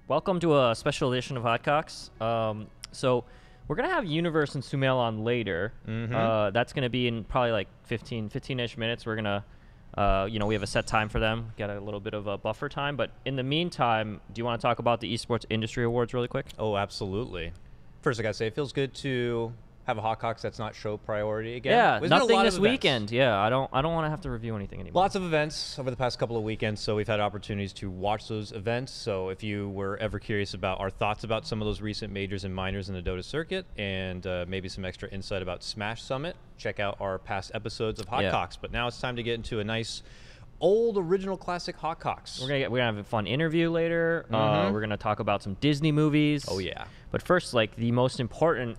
Welcome to a special edition of HotCox. So we're going to have Universe and Sumail on later. That's going to be in probably like 15-ish minutes. We're going to, we have a set time for them. Got a little bit of a buffer time. But in the meantime, do you want to talk about the Esports Industry Awards really quick? Oh, absolutely. First, I got to say, it feels good to have a HotCox that's not show priority again. Yeah, nothing this weekend. Yeah, I don't want to have to review anything anymore. Lots of events over the past couple of weekends, so we've had opportunities to watch those events. So if you were ever curious about our thoughts about some of those recent majors and minors in the Dota circuit and maybe some extra insight about Smash Summit, check out our past episodes of HotCox. Yeah. But now it's time to get into a nice old original classic HotCox. We're gonna have a fun interview later. We're gonna talk about some Disney movies. Oh yeah. But first, like the most important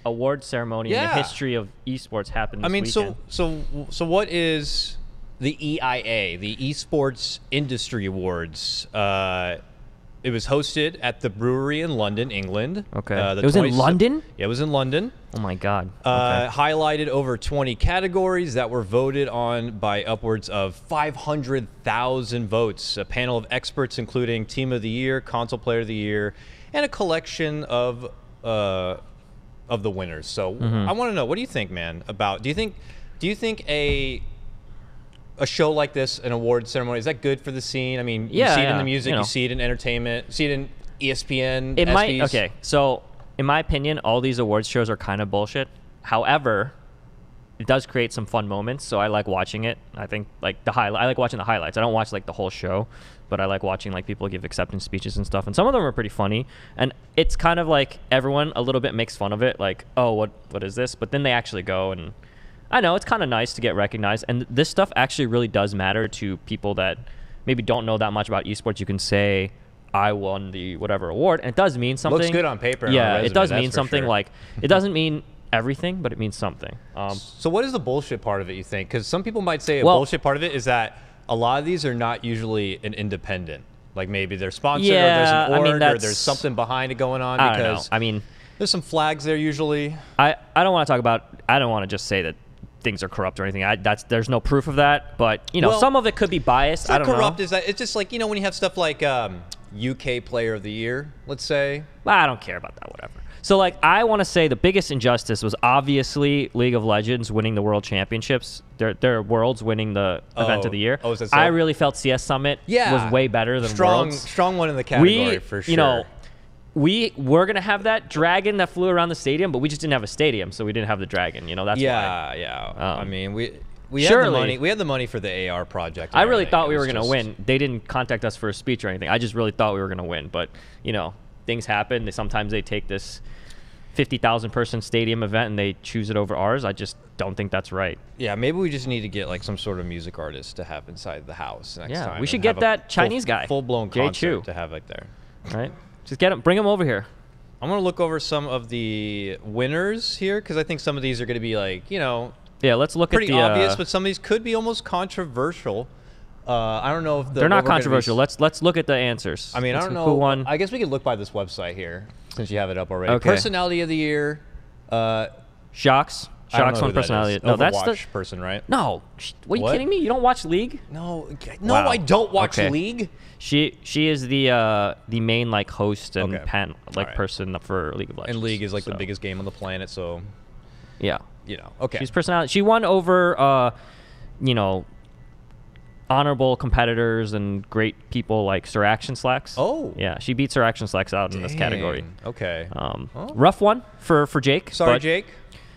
award ceremony in the history of esports happened this weekend. So what is the EIA, the Esports Industry Awards? It was hosted at the brewery in London, England. Okay. It was in London? Yeah, it was in London. Oh my God. Highlighted over 20 categories that were voted on by upwards of 500,000 votes. A panel of experts including Team of the Year, Console Player of the Year, and a collection of the winners. So I want to know, what do you think, man, about, do you think a show like this, an award ceremony, is that good for the scene? I mean, you see it in the music, you see it in entertainment, you see it in ESPN, it SBs. might, okay, so in my opinion, all these awards shows are kind of bullshit. However, it does create some fun moments, so I like watching it. I think like I like watching the highlights. I don't watch like the whole show, but I like watching like people give acceptance speeches and stuff, and some of them are pretty funny. And it's kind of like everyone a little bit makes fun of it, like, oh, what is this? But then they actually go, and I know it's kind of nice to get recognized. And this stuff actually really does matter to people that maybe don't know that much about esports. You can say, I won the whatever award, and it does mean something. Looks good on paper. Yeah, on a resume, it does mean something. Sure. Like, it doesn't mean everything, but it means something. So what is the bullshit part of it, you think? Because some people might say a bullshit part of it is that a lot of these are not usually an independent. Like maybe they're sponsored, or there's an org, or there's something behind it going on. I don't know. I mean, there's some flags there usually. I don't want to talk about, I don't want to just say that things are corrupt or anything. There's no proof of that, but some of it could be biased. It's not corrupt. Is that it's just like, when you have stuff like UK Player of the Year, let's say. Well, I don't care about that. Whatever. So like, I want to say the biggest injustice was obviously League of Legends winning the World Championships. Their Worlds winning the event of the year. Oh, is that so? I really felt CS Summit was way better than Worlds. Strong one in the category for sure. We were going to have that dragon that flew around the stadium, but we just didn't have a stadium, so we didn't have the dragon. That's why. Yeah. I mean, we had the money. We had the money for the AR project. I really thought we were going to win. They didn't contact us for a speech or anything. I just really thought we were going to win. But, things happen. Sometimes they take this 50,000 person stadium event and they choose it over ours. I just don't think that's right. Yeah, maybe we just need to get like some sort of music artist to have inside the house next time. Yeah, we should get that Chinese guy, full-blown concert to have like there. Right? Just get him, bring him over here. I'm gonna look over some of the winners here because I think some of these are gonna be like, yeah, let's look pretty at the obvious, but some of these could be almost controversial. I don't know if they're not controversial. Let's look at the answers. I mean, I don't know who won. I guess we could look by this website here since you have it up already. Okay. Personality of the Year. Shox won Personality. No, that's the person, right? No, are you kidding me? You don't watch League? No, wow. I don't watch League. She is the main like host and person for League of Legends. And League is like the biggest game on the planet, so yeah, okay. She's personality. She won over honorable competitors and great people like Sir Action Slacks. Oh. Yeah, she beat Sir Action Slacks out in this category. Okay. Rough one for Jake. Sorry, Jake.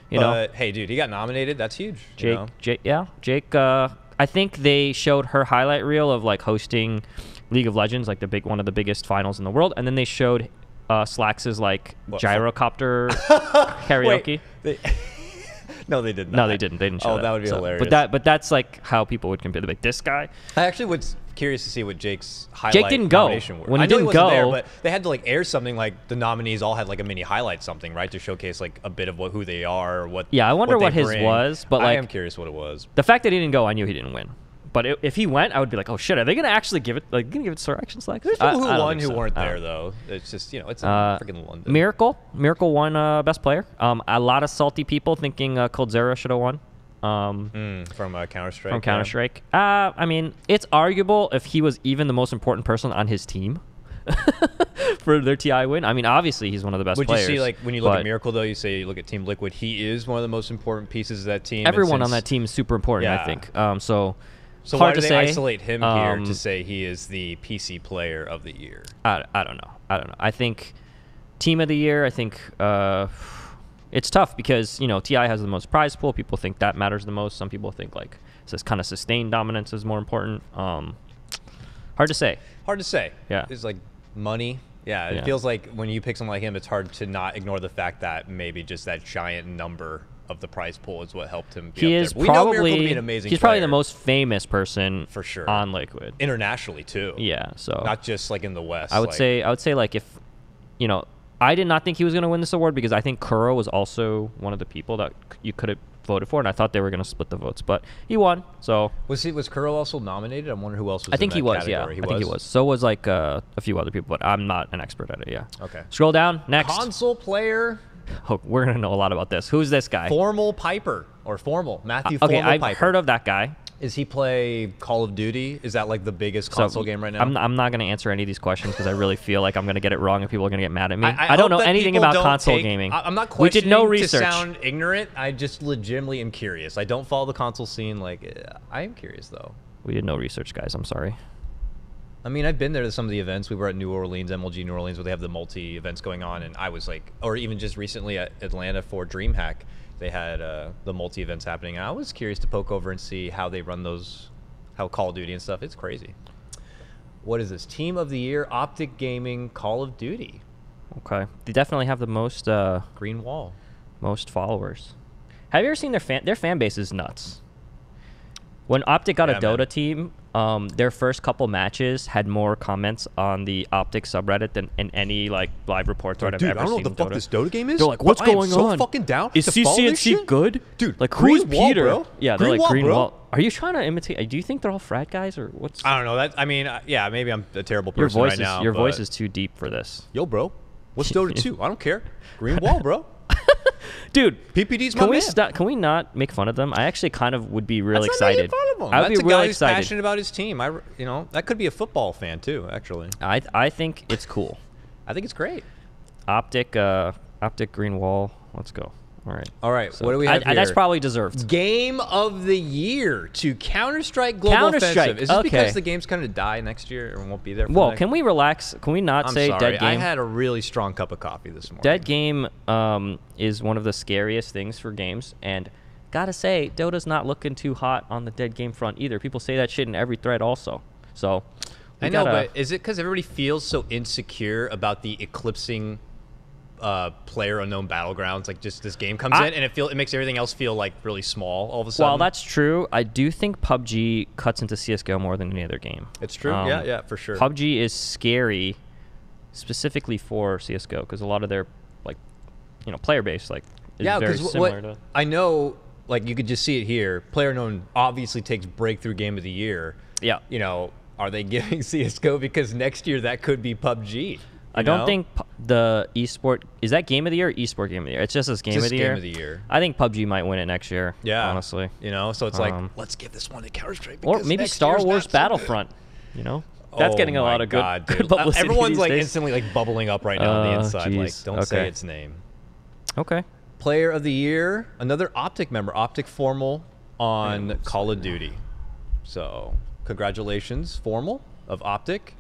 Hey, dude, he got nominated. That's huge. Jake. I think they showed her highlight reel of like hosting League of Legends, like one of the biggest finals in the world, and then they showed Slacks' like gyrocopter karaoke. Wait, no, they did not. No, they didn't. They didn't show that. Oh, that would be hilarious. But that's like how people would compare. Like this guy. I actually was curious to see what Jake's highlight. Jake didn't go. When he didn't go, there, but they had to like air something like the nominees all had like a mini highlight something, right, to showcase like a bit of who they are, or what. Yeah, I wonder what his was. But like, I am curious what it was. The fact that he didn't go, I knew he didn't win. But if he went, I would be like, oh shit, are they gonna actually give it? Like, gonna give it Sir Action Slacks? There's people who won who weren't there though. It's just it's in freaking London. Miracle won best player. A lot of salty people thinking Coldzera should have won. From Counter-Strike. From Counter-Strike. I mean, it's arguable if he was even the most important person on his team. for their TI win. I mean, obviously he's one of the best Would players. you see, like, when you look at Miracle, though, you say you look at Team Liquid, he is one of the most important pieces of that team. Everyone on that team is super important, I think. So why hard do to they say. isolate him here to say he is the PC player of the year? I don't know. I think team of the year, I think it's tough because, you know, TI has the most prize pool. People think that matters the most. Some people think, like, this kind of sustained dominance is more important. Hard to say. Hard to say. Yeah. It's like money. Yeah, it feels like when you pick someone like him, it's hard to not ignore the fact that maybe just that giant number of the prize pool is what helped him be He up is there. We know Miracle to probably be an amazing he's probably player. the most famous person for sure on Liquid. Internationally too. Yeah, so not just like in the West. I would say like if, you know, I did not think he was going to win this award because I think Kuro was also one of the people that you could have voted for, and I thought they were going to split the votes, but he won. So was Kuro also nominated? I wonder who else was. I think in he that was. category. Yeah, I think he was. So was like a few other people, but I'm not an expert at it. Yeah. Okay. Scroll down. Next. Console player. Oh, we're gonna know a lot about this. Who's this guy? Formal Piper or Formal Matthew. Okay, Formal I've Piper. heard of that guy. Is he play Call of Duty? Is that like the biggest console game right now? I'm not going to answer any of these questions because I really feel like I'm going to get it wrong and people are going to get mad at me. I don't know hope that anything people about don't console take- gaming. I'm not We did questioning no research. to sound ignorant. I just legitimately am curious. I don't follow the console scene. Like, I am curious though. We did no research, guys. I'm sorry. I mean, I've been there to some of the events. We were at New Orleans, MLG New Orleans, where they have the multi events going on, and I was like, or even just recently at Atlanta for DreamHack, they had the multi events happening. And I was curious to poke over and see how they run those, how Call of Duty and stuff. It's crazy. What is this? Team of the Year, Optic Gaming, Call of Duty. Okay, they definitely have the most Green Wall, most followers. Have you ever seen their fan base is nuts? When Optic got a Dota team, their first couple matches had more comments on the Optic subreddit than in any like live report thread I've ever seen. Dude, I don't know what the fuck this Dota game is. They're like, what's going on? So fucking down. Is CCNC good? Dude, like who's Green Wall, Peter? bro. Yeah, they're Green like Wall, Green bro. Wall. Are you trying to imitate? Do you think they're all frat guys or what's? I don't know. That I mean, yeah, maybe I'm a terrible person right now. Your voice is too deep for this. Yo, bro. What's Dota 2? I don't care. Green Wall, bro. Dude, PPD's my can we man. stop? Can we not make fun of them? I actually kind of would be really That's not excited. making fun of him. I would That's be a really guy who's excited. passionate about his team. You know, that could be a football fan too. Actually, I think it's cool. I think it's great. Optic Green Wall. Let's go. All right. So what do we have here? That's probably deserved. Game of the year to Counter-Strike Global Counter-Strike, Offensive. Is this okay. because the game's going to die next year or won't be there? For Well, next... can we relax? Can we not I'm say sorry. dead game? I had a really strong cup of coffee this morning. Dead game is one of the scariest things for games, and gotta say, Dota's not looking too hot on the dead game front either. People say that shit in every thread also. So I know, but is it because everybody feels so insecure about the eclipsing player unknown battlegrounds? Like, just this game comes in and it makes everything else feel like really small all of a sudden. Well, that's true. I do think PUBG cuts into CS:GO more than any other game. It's true. Yeah, for sure. PUBG is scary, specifically for CS:GO, because a lot of their player base is very similar to. I know, like, you could just see it here. Player unknown obviously takes breakthrough game of the year. Yeah. You know, are they giving CS:GO because next year that could be PUBG? I don't think the esport is that game of the year or esport game of the year. It's just this game of the year. Game of the year. I think PUBG might win it next year. Yeah, honestly. You know, so it's like, let's give this one to Counter-Strike. Or maybe Star Wars Battlefront. You know, that's getting a lot of good publicity. Everyone's like days. instantly like bubbling up right now on the inside. Geez. Like, don't say its name. Okay. Player of the year, another Optic member, Optic Formal on Call of Duty. So congratulations, Formal of Optic.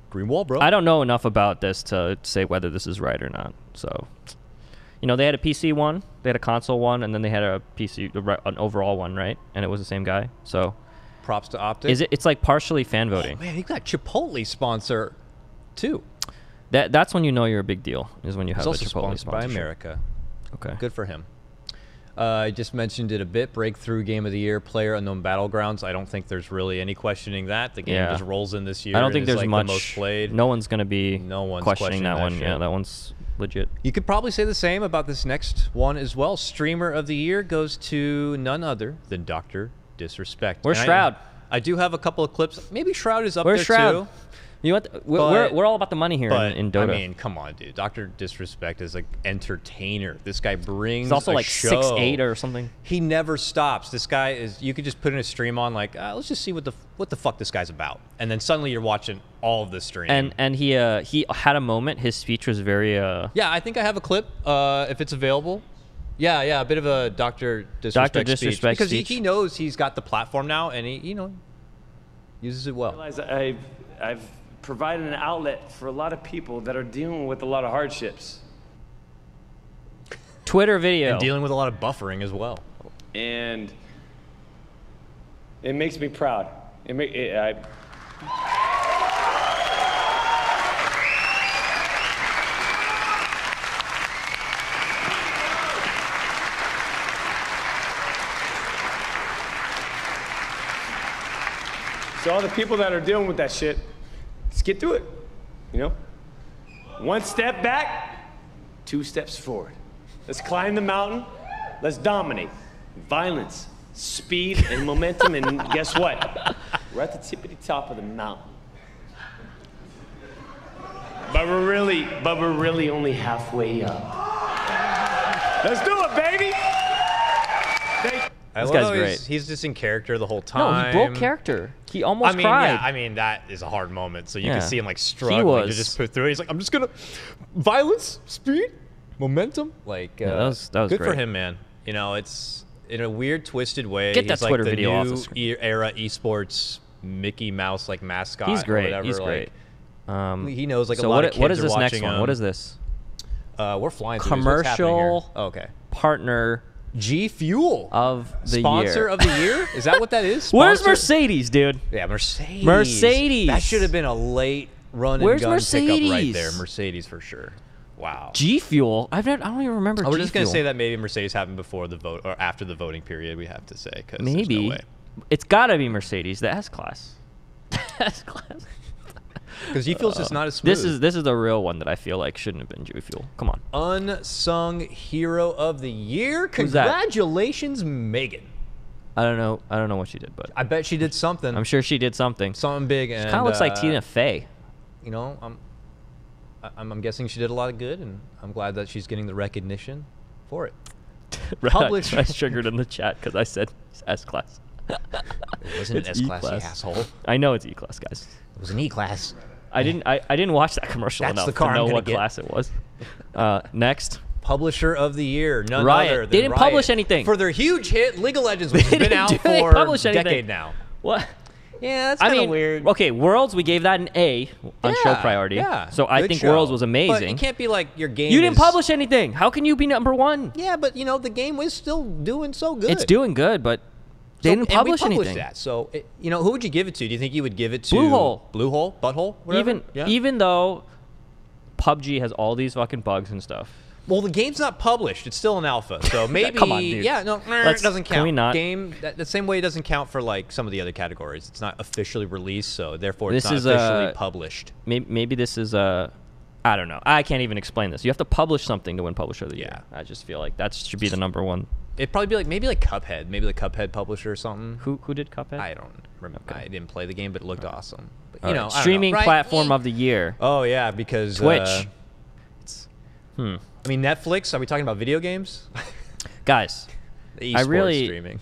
Green Wall, bro. I don't know enough about this to say whether this is right or not. So, you know, they had a PC one, they had a console one, and then they had a PC, an overall one, right? And it was the same guy. So, props to Optic. It's like partially fan voting. Oh, man, you got Chipotle sponsor too. That's when you know you're a big deal. Is when you have a Chipotle sponsored by sponsorship. America. Okay. Good for him. I just mentioned it a bit. Breakthrough Game of the Year, Player Unknown Battlegrounds. I don't think there's really any questioning that. The game just rolls in this year. I don't think there's like much. The most played. No one's going to be questioning that one. Shit. Yeah, that one's legit. You could probably say the same about this next one as well. Streamer of the Year goes to none other than Dr. Disrespect. Where's Shroud? I do have a couple of clips. Maybe Shroud is up Where's there Shroud? too. You know what? We're all about the money here in Dota. I mean, come on, dude. Dr. Disrespect is like entertainer. This guy brings He's also a like show. 6'8" or something. He never stops. This guy is. You could just put in a stream on like, let's just see what the fuck this guy's about, and then suddenly you're watching all of the stream. And he had a moment. His speech was very. Yeah, I think I have a clip if it's available. Yeah, a bit of a Dr. Disrespect speech because he knows he's got the platform now, and he uses it well. I realize I've provided an outlet for a lot of people that are dealing with a lot of hardships. Twitter video. And dealing with a lot of buffering as well. And it makes me proud. So all the people that are dealing with that shit, let's get through it, you know? 1 step back, 2 steps forward. Let's climb the mountain, let's dominate. Violence, speed, and momentum, and guess what? We're at the tippity top of the mountain. But we're really only halfway up. Let's do it, baby! This guy's great. He's just in character the whole time. No, he broke character. He almost cried. Yeah, I mean, that is a hard moment. So you can see him like struggling to just put through it. He's like, I'm just gonna violence, speed, momentum. Like that was good great for him, man. You know, it's in a weird, twisted way. Get that he's Twitter like the video off new the screen. era esports Mickey Mouse like mascot. He's great. Or whatever. He's great. He knows like so a lot of kids what is are this next watching one? What is this? We're flying through this. What's happening here? Commercial Okay. partner G Fuel of the sponsor year. of the year. Is that what that is? Where's Sponsor? Mercedes, dude? Yeah, Mercedes. Mercedes. That should have been a late run Where's and gun pickup right Mercedes? there. Mercedes for sure. Wow. G Fuel. I don't even remember. We're G just gonna Fuel. say that maybe Mercedes happened before the vote or after the voting period. We have to say because maybe there's no way. It's gotta be Mercedes, the S class. S class. Because G Fuel's just not as smooth. This is the real one that I feel like shouldn't have been G Fuel. Come on. Unsung hero of the year. Who's that? Congratulations, Megan. I don't know what she did, but I bet she did something. I'm sure she did something. Something big. She And kind of looks like Tina Fey. You know, I'm guessing she did a lot of good, and I'm glad that she's getting the recognition for it. Published. I triggered in the chat because I said S class. It wasn't an It's S class, you E-class. asshole. I know it's E class, guys. It was an E class. I didn't watch that commercial That's enough the car to know I'm gonna what get. class it was. Next. Publisher of the year, none Riot. other than They didn't Riot. publish anything. For their huge hit, League of Legends, which has They been didn't out do- they for publish a anything. decade now. What? Yeah, that's I kind of mean, weird. okay, Worlds, we gave that an A on show priority. Yeah, So I good think show. Worlds was But amazing. it can't be like your game You didn't is- publish anything. How can you be number one? Yeah, but, you know, the game was still doing so good. It's doing good, but they didn't and we publish published anything. that. So, you know, who would you give it to? Do you think you would give it to Bluehole. Bluehole? Butthole? Whatever? Even though PUBG has all these fucking bugs and stuff. Well, the game's not published. It's still an alpha. So maybe. Come on, dude. Yeah, no, Let's- it doesn't count. can we not? Game, the same way it doesn't count for, like, some of the other categories. It's not officially released, so therefore This it's not is, officially published. Maybe this is I don't know. I can't even explain this. You have to publish something to win Publisher of the Year. I just feel like that should be the number one. It'd probably be like maybe like Cuphead, maybe like Cuphead publisher or something. Who did Cuphead? I don't remember. Okay. I didn't play the game, but it looked awesome. But, All you right. know, I don't know, Streaming right? platform of the year. Oh yeah, because Twitch. I mean, Netflix. Are we talking about video games? Guys, The I esports really streaming.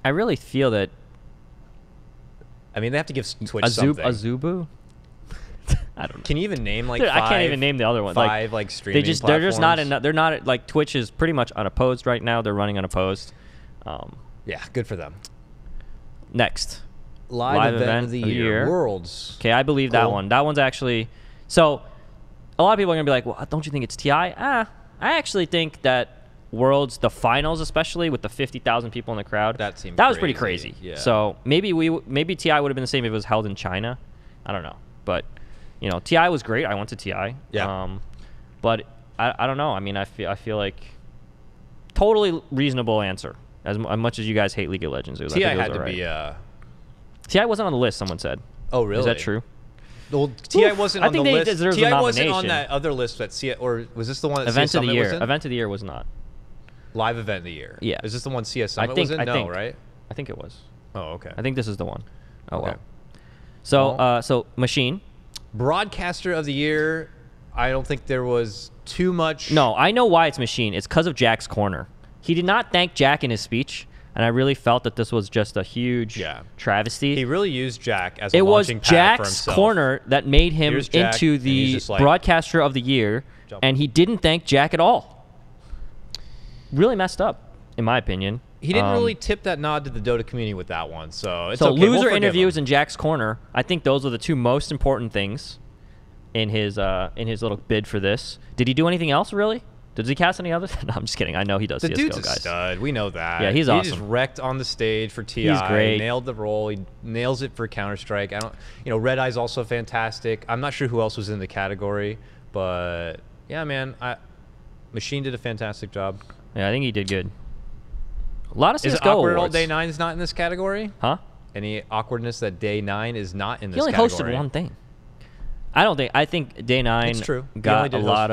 I really feel that I mean, they have to give Twitch something. Azubu. I don't know. Can you even name like Dude, five? I can't even name the other one. Five like streaming. they're just not platforms? enough. They're not like Twitch is pretty much unopposed right now. They're running unopposed. Yeah, good for them. Next, Live event of the year. Worlds. Okay, I believe that Cool. one. That one's actually so. A lot of people are gonna be like, "Well, don't you think it's TI?" I actually think that Worlds, the finals, especially with the 50,000 people in the crowd, That seemed was pretty crazy. crazy. Yeah. So maybe TI would have been the same if it was held in China. I don't know, but you know, TI was great. I went to TI. Yeah. But I don't know. I mean, I feel like totally reasonable answer. As much as you guys hate League of Legends, TI had to be. TI wasn't on the list. Someone said. Oh really? Is that true? Well, TI Oof. wasn't I on think the they list. deserve the TI wasn't on nomination. that other list that or was this the one that Event CS of the Summit year. was in? Event of the year was not. Live event of the year. Yeah. Is this the one CS Summit was in? No, right? I think it was. Oh, okay. I think this is the one. Oh Okay. well. So Well- so Machine. Broadcaster of the year, I don't think there was too much. No, I know why it's Machine. It's because of Jack's corner. He did not thank Jack in his speech, and I really felt that this was just a huge travesty. He really used Jack as a launching pad for himself. It was Jack's corner that made him into the Broadcaster of the Year, and he didn't thank Jack at all. Really messed up, in my opinion. He didn't really tip that nod to the Dota community with that one, so it's okay. Loser interviews and Jack's corner, I think those are the two most important things in his little bid for this. Did he do anything else, really? Does he cast any others? No, I'm just kidding. I know he does. The CSGO, dude's a guys. stud. We know that. Yeah, he's awesome. awesome. He just wrecked on the stage for TI. He's great. Nailed the role. He nails it for Counter-Strike. Red Eye's also fantastic. I'm not sure who else was in the category, but yeah, man, Machine did a fantastic job. Yeah, I think he did good. A lot of CSGO Is it awkward awards. all Day 9 is not in this category? Huh? Any awkwardness that Day 9 is not in this category? He only hosted one thing. I think Day 9 got a lot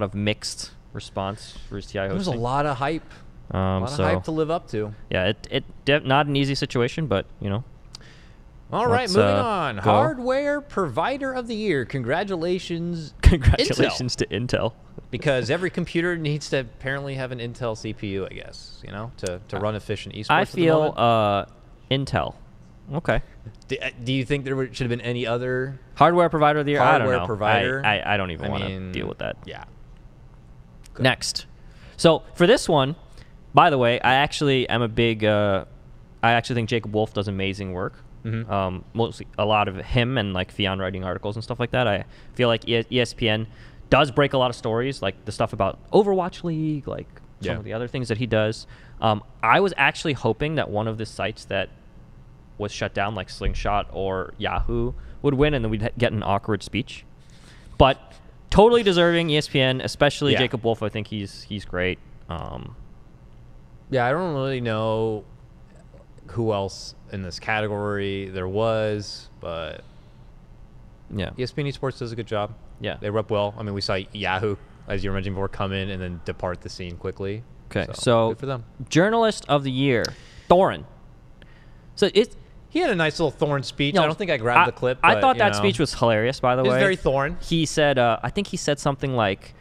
of mixed response for his TI hosting. There was a lot of hype. A lot of hype to live up to. Yeah, not an easy situation, but All right, moving on. Go. Hardware Provider of the Year. Congratulations. Congratulations to Intel. Because every computer needs to apparently have an Intel CPU, I guess, to run efficient esports. I feel Intel. Okay. Do you think there should have been any other Hardware Provider of the Year? I don't know. Provider? I don't even want to deal with that. Yeah. Good. Next. So for this one, by the way, I actually am a big. I actually think Jacob Wolf does amazing work. Mostly a lot of him and like Fion writing articles and stuff like that. I feel like ESPN does break a lot of stories, like the stuff about Overwatch League, like some of the other things that he does. I was actually hoping that one of the sites that was shut down, like Slingshot or Yahoo, would win, and then we'd get an awkward speech. But totally deserving ESPN, especially Jacob Wolf. I think he's great. Yeah, I don't really know who else in this category there was, but ESPN Esports does a good job. Yeah, they rep well. I mean, we saw Yahoo, as you were mentioning before, come in and then depart the scene quickly. Okay, so good for them. Journalist of the Year, Thorin. So he had a nice little Thorin speech. I don't think I grabbed the clip. I thought that speech was hilarious, by the way. It was very Thorin. He said, I think he said something like,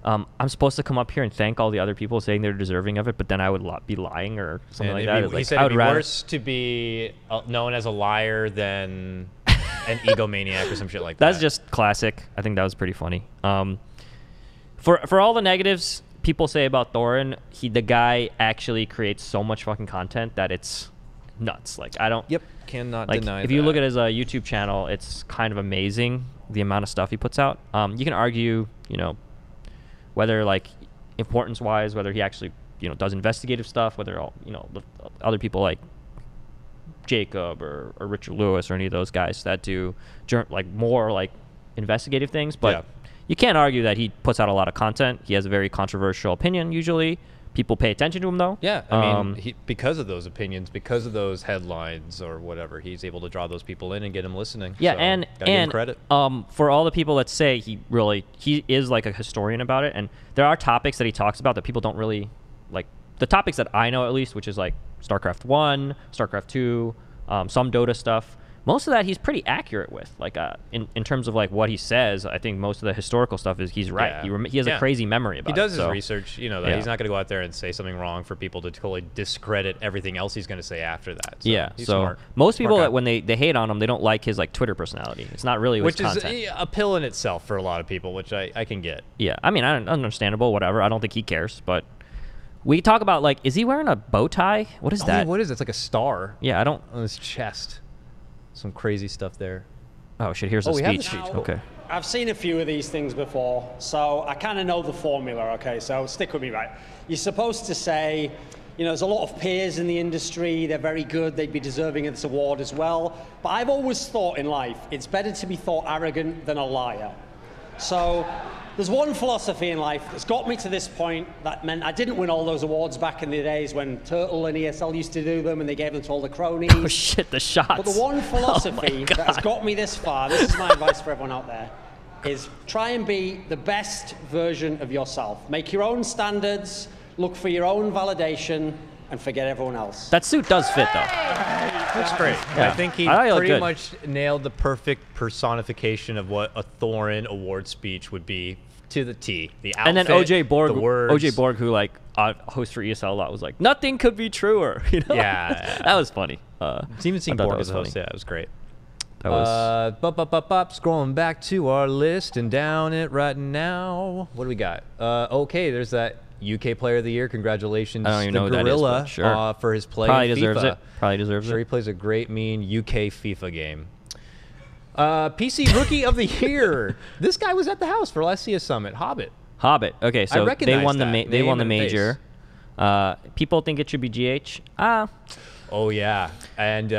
I'm supposed to come up here and thank all the other people saying they're deserving of it, but then I would be lying or something like that. He said it'd be worse to be known as a liar than an egomaniac or some shit like that. That's just classic. I think that was pretty funny. For all the negatives people say about Thorin, the guy actually creates so much fucking content that it's nuts. Like, I don't... Yep, cannot deny that. If you look at his YouTube channel, it's kind of amazing, the amount of stuff he puts out. You can argue, whether, like, importance-wise, whether he actually, does investigative stuff, whether, the other people like Jacob or Richard Lewis or any of those guys that do, more, investigative things. But you can't argue that he puts out a lot of content. He has a very controversial opinion, usually. People pay attention to him, though. Yeah, I mean, because of those opinions, because of those headlines or whatever, he's able to draw those people in and get them listening. Yeah, so, and give him credit. For all the people that say he is like a historian about it, and there are topics that he talks about that people don't really like. The topics that I know, at least, which is like StarCraft 1, StarCraft 2, some Dota stuff. Most of that he's pretty accurate with, like in terms of like what he says. I think most of the historical stuff is he's right. Yeah. He has a crazy memory about it. He does his research, that he's not going to go out there and say something wrong for people to totally discredit everything else he's going to say after that. So he's smart. Most people when they hate on him, they don't like his like Twitter personality. It's not really his content. Which is a pill in itself for a lot of people, which I can get. Yeah, I mean, understandable, whatever. I don't think he cares, but we talk about like, is he wearing a bow tie? What is that? What is it? It's like a star. Yeah, I don't. On his chest. Some crazy stuff there. Oh shit! Here's the speech. Okay. I've seen a few of these things before, so I kind of know the formula. Okay, so stick with me, right? You're supposed to say, there's a lot of peers in the industry. They're very good. They'd be deserving of this award as well. But I've always thought in life, it's better to be thought arrogant than a liar. So there's one philosophy in life that's got me to this point that meant I didn't win all those awards back in the days when Turtle and ESL used to do them and they gave them to all the cronies. Oh shit, the shots. But the one philosophy that has got me this far, this is my advice for everyone out there, is try and be the best version of yourself. Make your own standards, look for your own validation, and forget everyone else. That suit does fit, though. That's great. Yeah. I think he I look pretty good. much nailed the perfect personification of what a Thorin award speech would be to the T. The outfit, And then OJ Borg, the words. OJ Borg, who like hosts for ESL a lot, was like, "Nothing could be truer." You know? Yeah. That was funny. Even seeing I thought Borg that as was host, funny. yeah, it was great. That was Scrolling back to our list and down it right now. What do we got? Okay, there's that UK Player of the Year. Congratulations, I don't even the know who that is, Gorilla, but sure. for his play. probably in deserves FIFA. it. Probably deserves Sure, he it. plays a great, mean UK FIFA game. PC Rookie of the Year. This guy was at the house for last CS Summit. Hobbit. Hobbit. Okay, so they recognize won the that they name won the and major. People think it should be GH. Oh yeah, and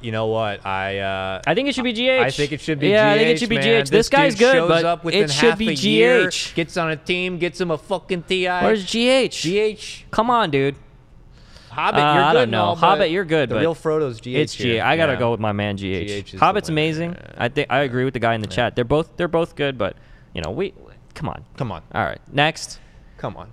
you know what? I think it should be GH. I think it should be GH. Yeah, I think it should be man. GH. This guy's dude good, shows but up within it should half be a year, GH. gets on a team, gets him a fucking TI. Where's GH? GH? Come on, dude. Hobbit, you're I good. don't know. and all, Hobbit, but you're good, The but real Frodo's GH. It's GH. here. I gotta Yeah. go with my man GH. GH is the Hobbit's winner. amazing. I think I agree with the guy in the chat. They're both good, but you know come on. Come on, All right, next. come on.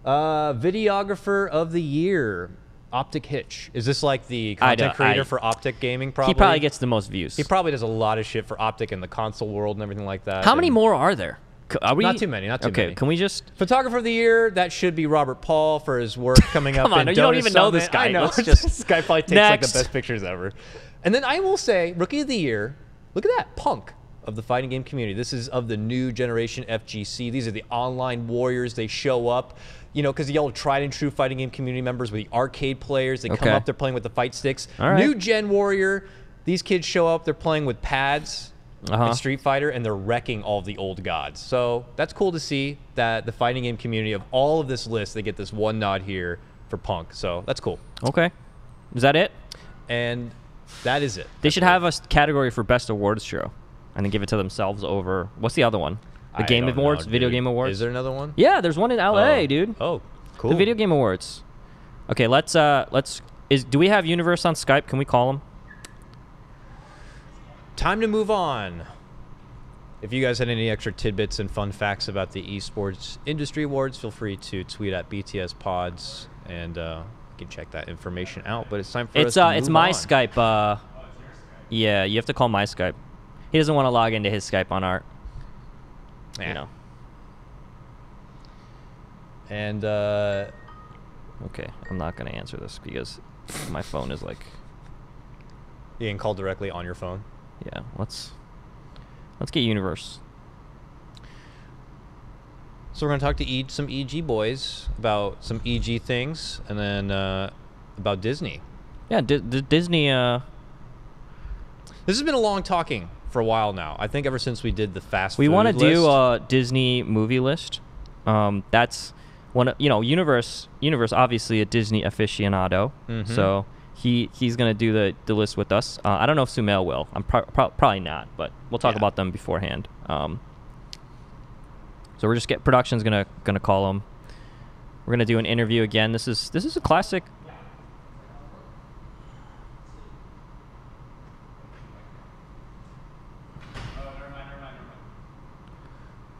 Videographer of the Year, Optic Hitch. Is this like the content creator for Optic Gaming? Probably. He probably gets the most views. He probably does a lot of shit for Optic in the console world and everything like that. How many and- more are there? Are we? Not too many. Not too okay, many. can we just? Photographer of the Year, that should be Robert Paul for his work coming up Come on, in you don't Dota even know this Summit. guy. I know. Let's just- This guy probably takes like Next. the best pictures ever. And then I will say, Rookie of the Year, look at that, Punk of the fighting game community. This is of the new generation FGC. These are the online warriors. They show up, you know, because the old tried and true fighting game community members were the arcade players. They come Okay. up, they're playing with the fight sticks. All right. New gen warrior, these kids show up, they're playing with pads. In Street Fighter, and they're wrecking all of the old gods. So that's cool to see that the fighting game community of all of this list, they get this one nod here for Punk. So that's cool. Okay. Is that it? And that is it. They should have a category for best awards show, and then give it to themselves over. What's the other one? The I Game don't Awards, know, Video dude. Game Awards. Is there another one? Yeah, there's one in LA, Oh. dude. Oh, cool. The Video Game Awards. Okay, do we have Universe on Skype? Can we call him? Time to move on. If you guys had any extra tidbits and fun facts about the Esports Industry Awards, feel free to tweet at BTS Pods, and you can check that information out. But it's time for us to move It's my on. Skype. Yeah, you have to call my Skype. He doesn't want to log into his Skype on art. Yeah. You know. And Okay, I'm not gonna answer this because my phone is like. you can call directly on your phone. Yeah, let's get Universe. So we're going to talk to some EG boys about some EG things, and then about Disney. Yeah, Disney. This has been a long talking for a while now. I think ever since we did the fast food We want to do list. a Disney movie list. That's one. Universe obviously a Disney aficionado. Mm-hmm. So he's gonna do the list with us. I don't know if Sumail will. I'm probably not, but we'll talk about them beforehand. So we're just production's gonna call him. We're gonna do an interview again. This is a classic.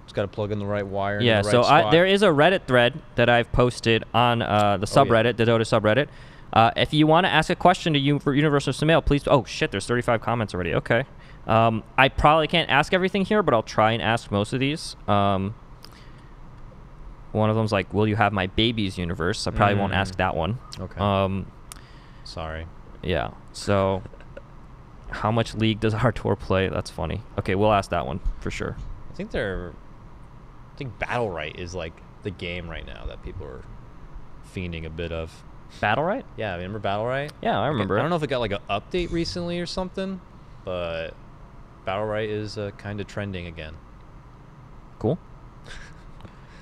Just got to plug in the right wire. Yeah, in the so right spot. there is a Reddit thread that I've posted on the subreddit, the Dota subreddit. If you want to ask a question to you for Universal Sumail, please. Oh shit, there's 35 comments already. Okay, I probably can't ask everything here, but I'll try and ask most of these. One of them's like, "Will you have my baby's universe?" I probably won't ask that one. Okay. Sorry. Yeah. So, how much League does our tour play? That's funny. Okay, we'll ask that one for sure. I think Battle Right is like the game right now that people are fiending a bit of. Battle right? Yeah, remember Battle Right? Yeah, I remember. I don't know if it got like an update recently or something, but Battle Right is kind of trending again. Cool.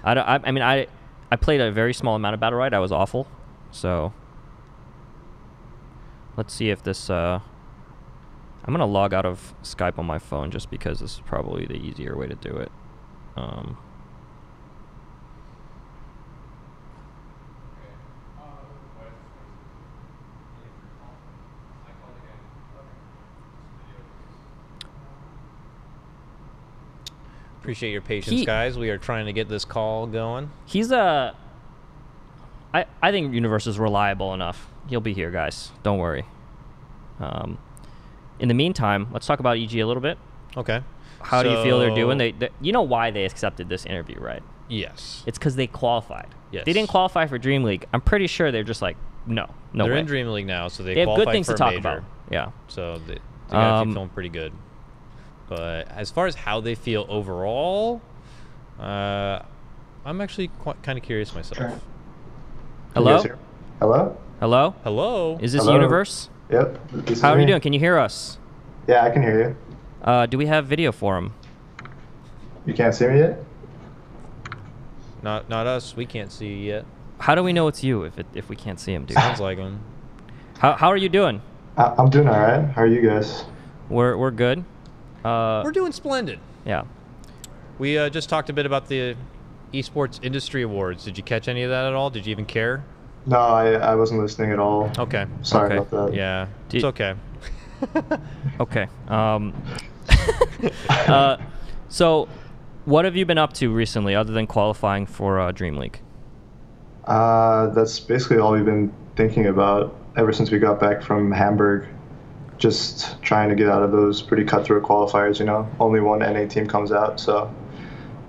I played a very small amount of Battle Right. I was awful. So let's see if this. I'm gonna log out of Skype on my phone just because this is probably the easier way to do it. Appreciate your patience, guys. We are trying to get this call going. I I think Universe is reliable enough. He'll be here, guys. Don't worry. In the meantime, let's talk about EG a little bit. Okay. How do you feel they're doing? They you know why they accepted this interview, right? Yes. It's because they qualified. Yes. They didn't qualify for Dream League. I'm pretty sure they're just like, no They're way. in Dream League now, so They have good things to talk about. Yeah. So they got to be feeling pretty good. But as far as how they feel overall, I'm actually kind of curious myself. Sure. Hello? Hello? Hello? Hello? Is this Hello? Universe? Yep. This is How are you me. doing? Can you hear us? Yeah, I can hear you. Do we have video for him? You can't see me yet? Not us. We can't see you yet. How do we know it's you if we can't see him, dude? Sounds like him. How are you doing? I'm doing all right. How are you guys? We're good. We're doing splendid. Yeah. We just talked a bit about the Esports Industry Awards. Did you catch any of that at all? Did you even care? No, I wasn't listening at all. Okay. Sorry Okay. about that. Yeah. It's okay. Okay. So, what have you been up to recently, other than qualifying for Dream League? That's basically all we've been thinking about ever since we got back from Hamburg. Just trying to get out of those pretty cutthroat qualifiers, you know. Only one NA team comes out, so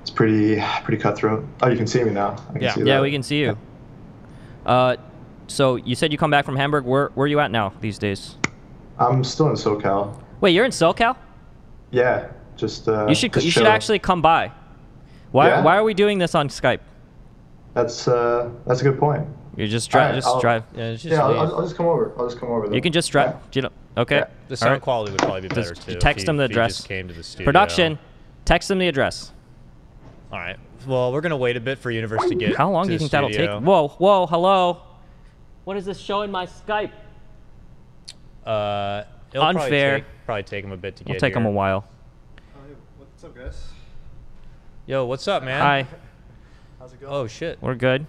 it's pretty cutthroat. Oh, you can see me now. I can Yeah. see Yeah, that. we can see you. So you said you come back from Hamburg. Where are you at now these days? I'm still in SoCal. Wait, you're in SoCal? Yeah, just You should just should chilling. actually come by. Why Yeah? are we doing this on Skype? That's a good point. You just drive. Alright, Just I'll- drive. Yeah, it's just Yeah, leave. I'll just come over. I'll just come over. Then. You can just drive. You know, okay. Yeah. The sound Alright. quality would probably be better Just too. text if them the if address. Just came to the studio. Production. Text them the address. All right. Well, we're gonna wait a bit for Universe to get. How long to do you the think that'll take? studio. Whoa, hello. What is this showing my Skype? It'll Unfair. Probably take him a bit to get. It'll take them a here. while. What's up, guys? Yo, what's up, man? Hi, How's it going? Oh shit. we're good.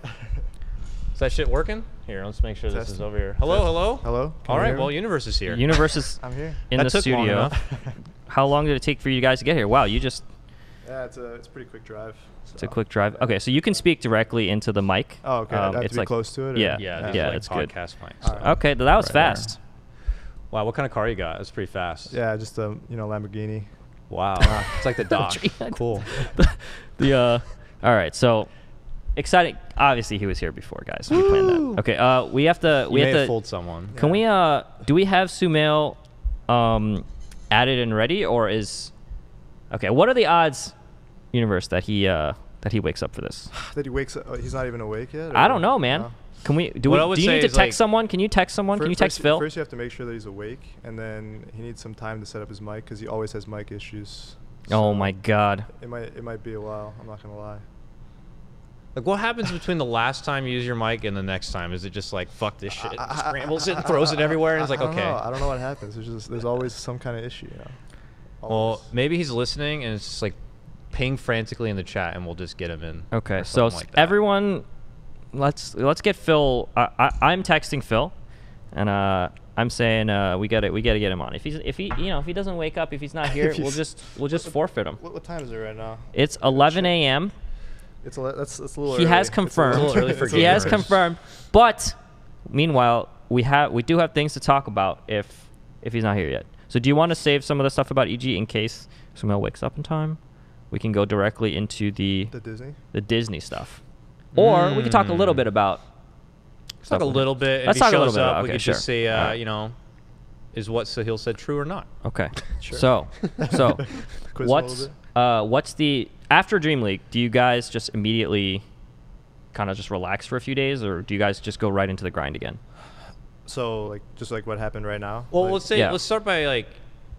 Is that shit working? Here, let's make sure this Test. is over here. Hello, hello. Hello? Can All you right. hear me? Well, Universe is here. Universe is I'm here. in That the took long studio. enough. How long did it take for you guys to get here? Wow, you just Yeah, it's a pretty quick drive. it's a quick drive. Okay, so you can speak directly into the mic. Oh, okay. I have it's to be like close to it? Or? yeah. Yeah, these Yeah, are like it's good. podcast mics. All right. Okay, that was Right. fast. Wow, what kind of car you got? That's pretty fast. Yeah, just a Lamborghini. Wow. It's like the dock. Cool. All right, so exciting. Obviously, he was here before, guys. We planned that. Okay, we have to. You We may have have to. fooled someone. Can we? Do we have Sumail, added and ready, or is? Okay, what are the odds, Universe, that he wakes up for this? That he wakes up. He's not even awake yet? I or- don't know, man. No? Can we? Do What I we? would Do you say need to is, text like- someone? Can you text someone? Can you text Phil? First, you have to make sure that he's awake, and then he needs some time to set up his mic because he always has mic issues. Oh So my God. It might be a while. I'm not gonna lie. Like, what happens between the last time you use your mic and the next time? Is it just like, fuck this shit, scrambles it and throws it everywhere, and it's like, I don't okay. know. I don't know what happens. There's always some kind of issue. You know? Well, Always. maybe he's listening and it's just like ping frantically in the chat, and we'll just get him in. Okay, or so something like that. everyone, let's get Phil. I'm texting Phil, and I'm saying we gotta get him on. If he doesn't wake up, if he's not here, If we'll he's- just forfeit him. What time is it right now? It's 11 a.m. That's a little. He early. has It's confirmed. little early for He has gamers. confirmed. But meanwhile, we do have things to talk about if he's not here yet. So do you want to save some of the stuff about EG in case Sumail wakes up in time? We can go directly into the Disney. stuff, or we can talk a little bit about. Let's talk a little bit. Let's if talk he a little shows bit up, about- we okay, could just sure. say, Alright. is what Sahil said true or not? Okay. Sure. So Quiz him a little what's the after Dream League? Do you guys just immediately kind of just relax for a few days, or do you guys just go right into the grind again? So just like what happened right now. Well, like, let's start by like,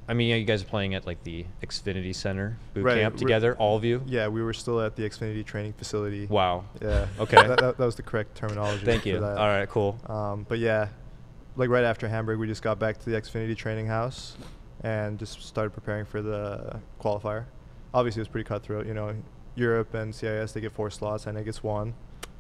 I mean, you guys are playing at like the Xfinity Center boot Right, camp we're- together, all of you. Yeah, we were still at the Xfinity training facility. Wow. Yeah. Okay. that was the correct terminology. Thank for you. that. All right, cool. But yeah, like right after Hamburg, we just got back to the Xfinity training house and just started preparing for the qualifier. Obviously, it was pretty cutthroat. You know, Europe and CIS, they get 4 slots, and it gets 1.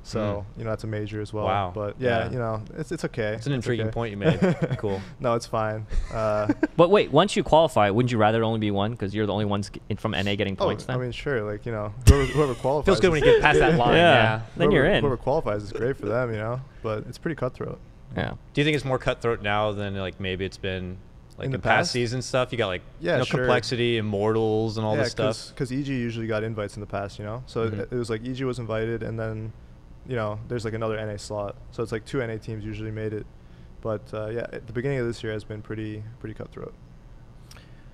So that's a major as well. Wow. But Yeah. it's okay. It's an intriguing point you made. Cool. No, it's fine. But wait, once you qualify, wouldn't you rather only be one because you're the only ones from NA getting points? I Then mean, sure. Like whoever qualifies. Feels good when you get past that line. Yeah. Then you're in. Whoever qualifies is great for them. But it's pretty cutthroat. Yeah. Do you think it's more cutthroat now than like maybe it's been like In the in past past? season stuff? You got like Yeah, sure. complexity, immortals, and all this stuff. Because EG usually got invites in the past. So it was like EG was invited, and then there's like another NA slot. So it's like 2 NA teams usually made it. But at the beginning of this year has been pretty cutthroat.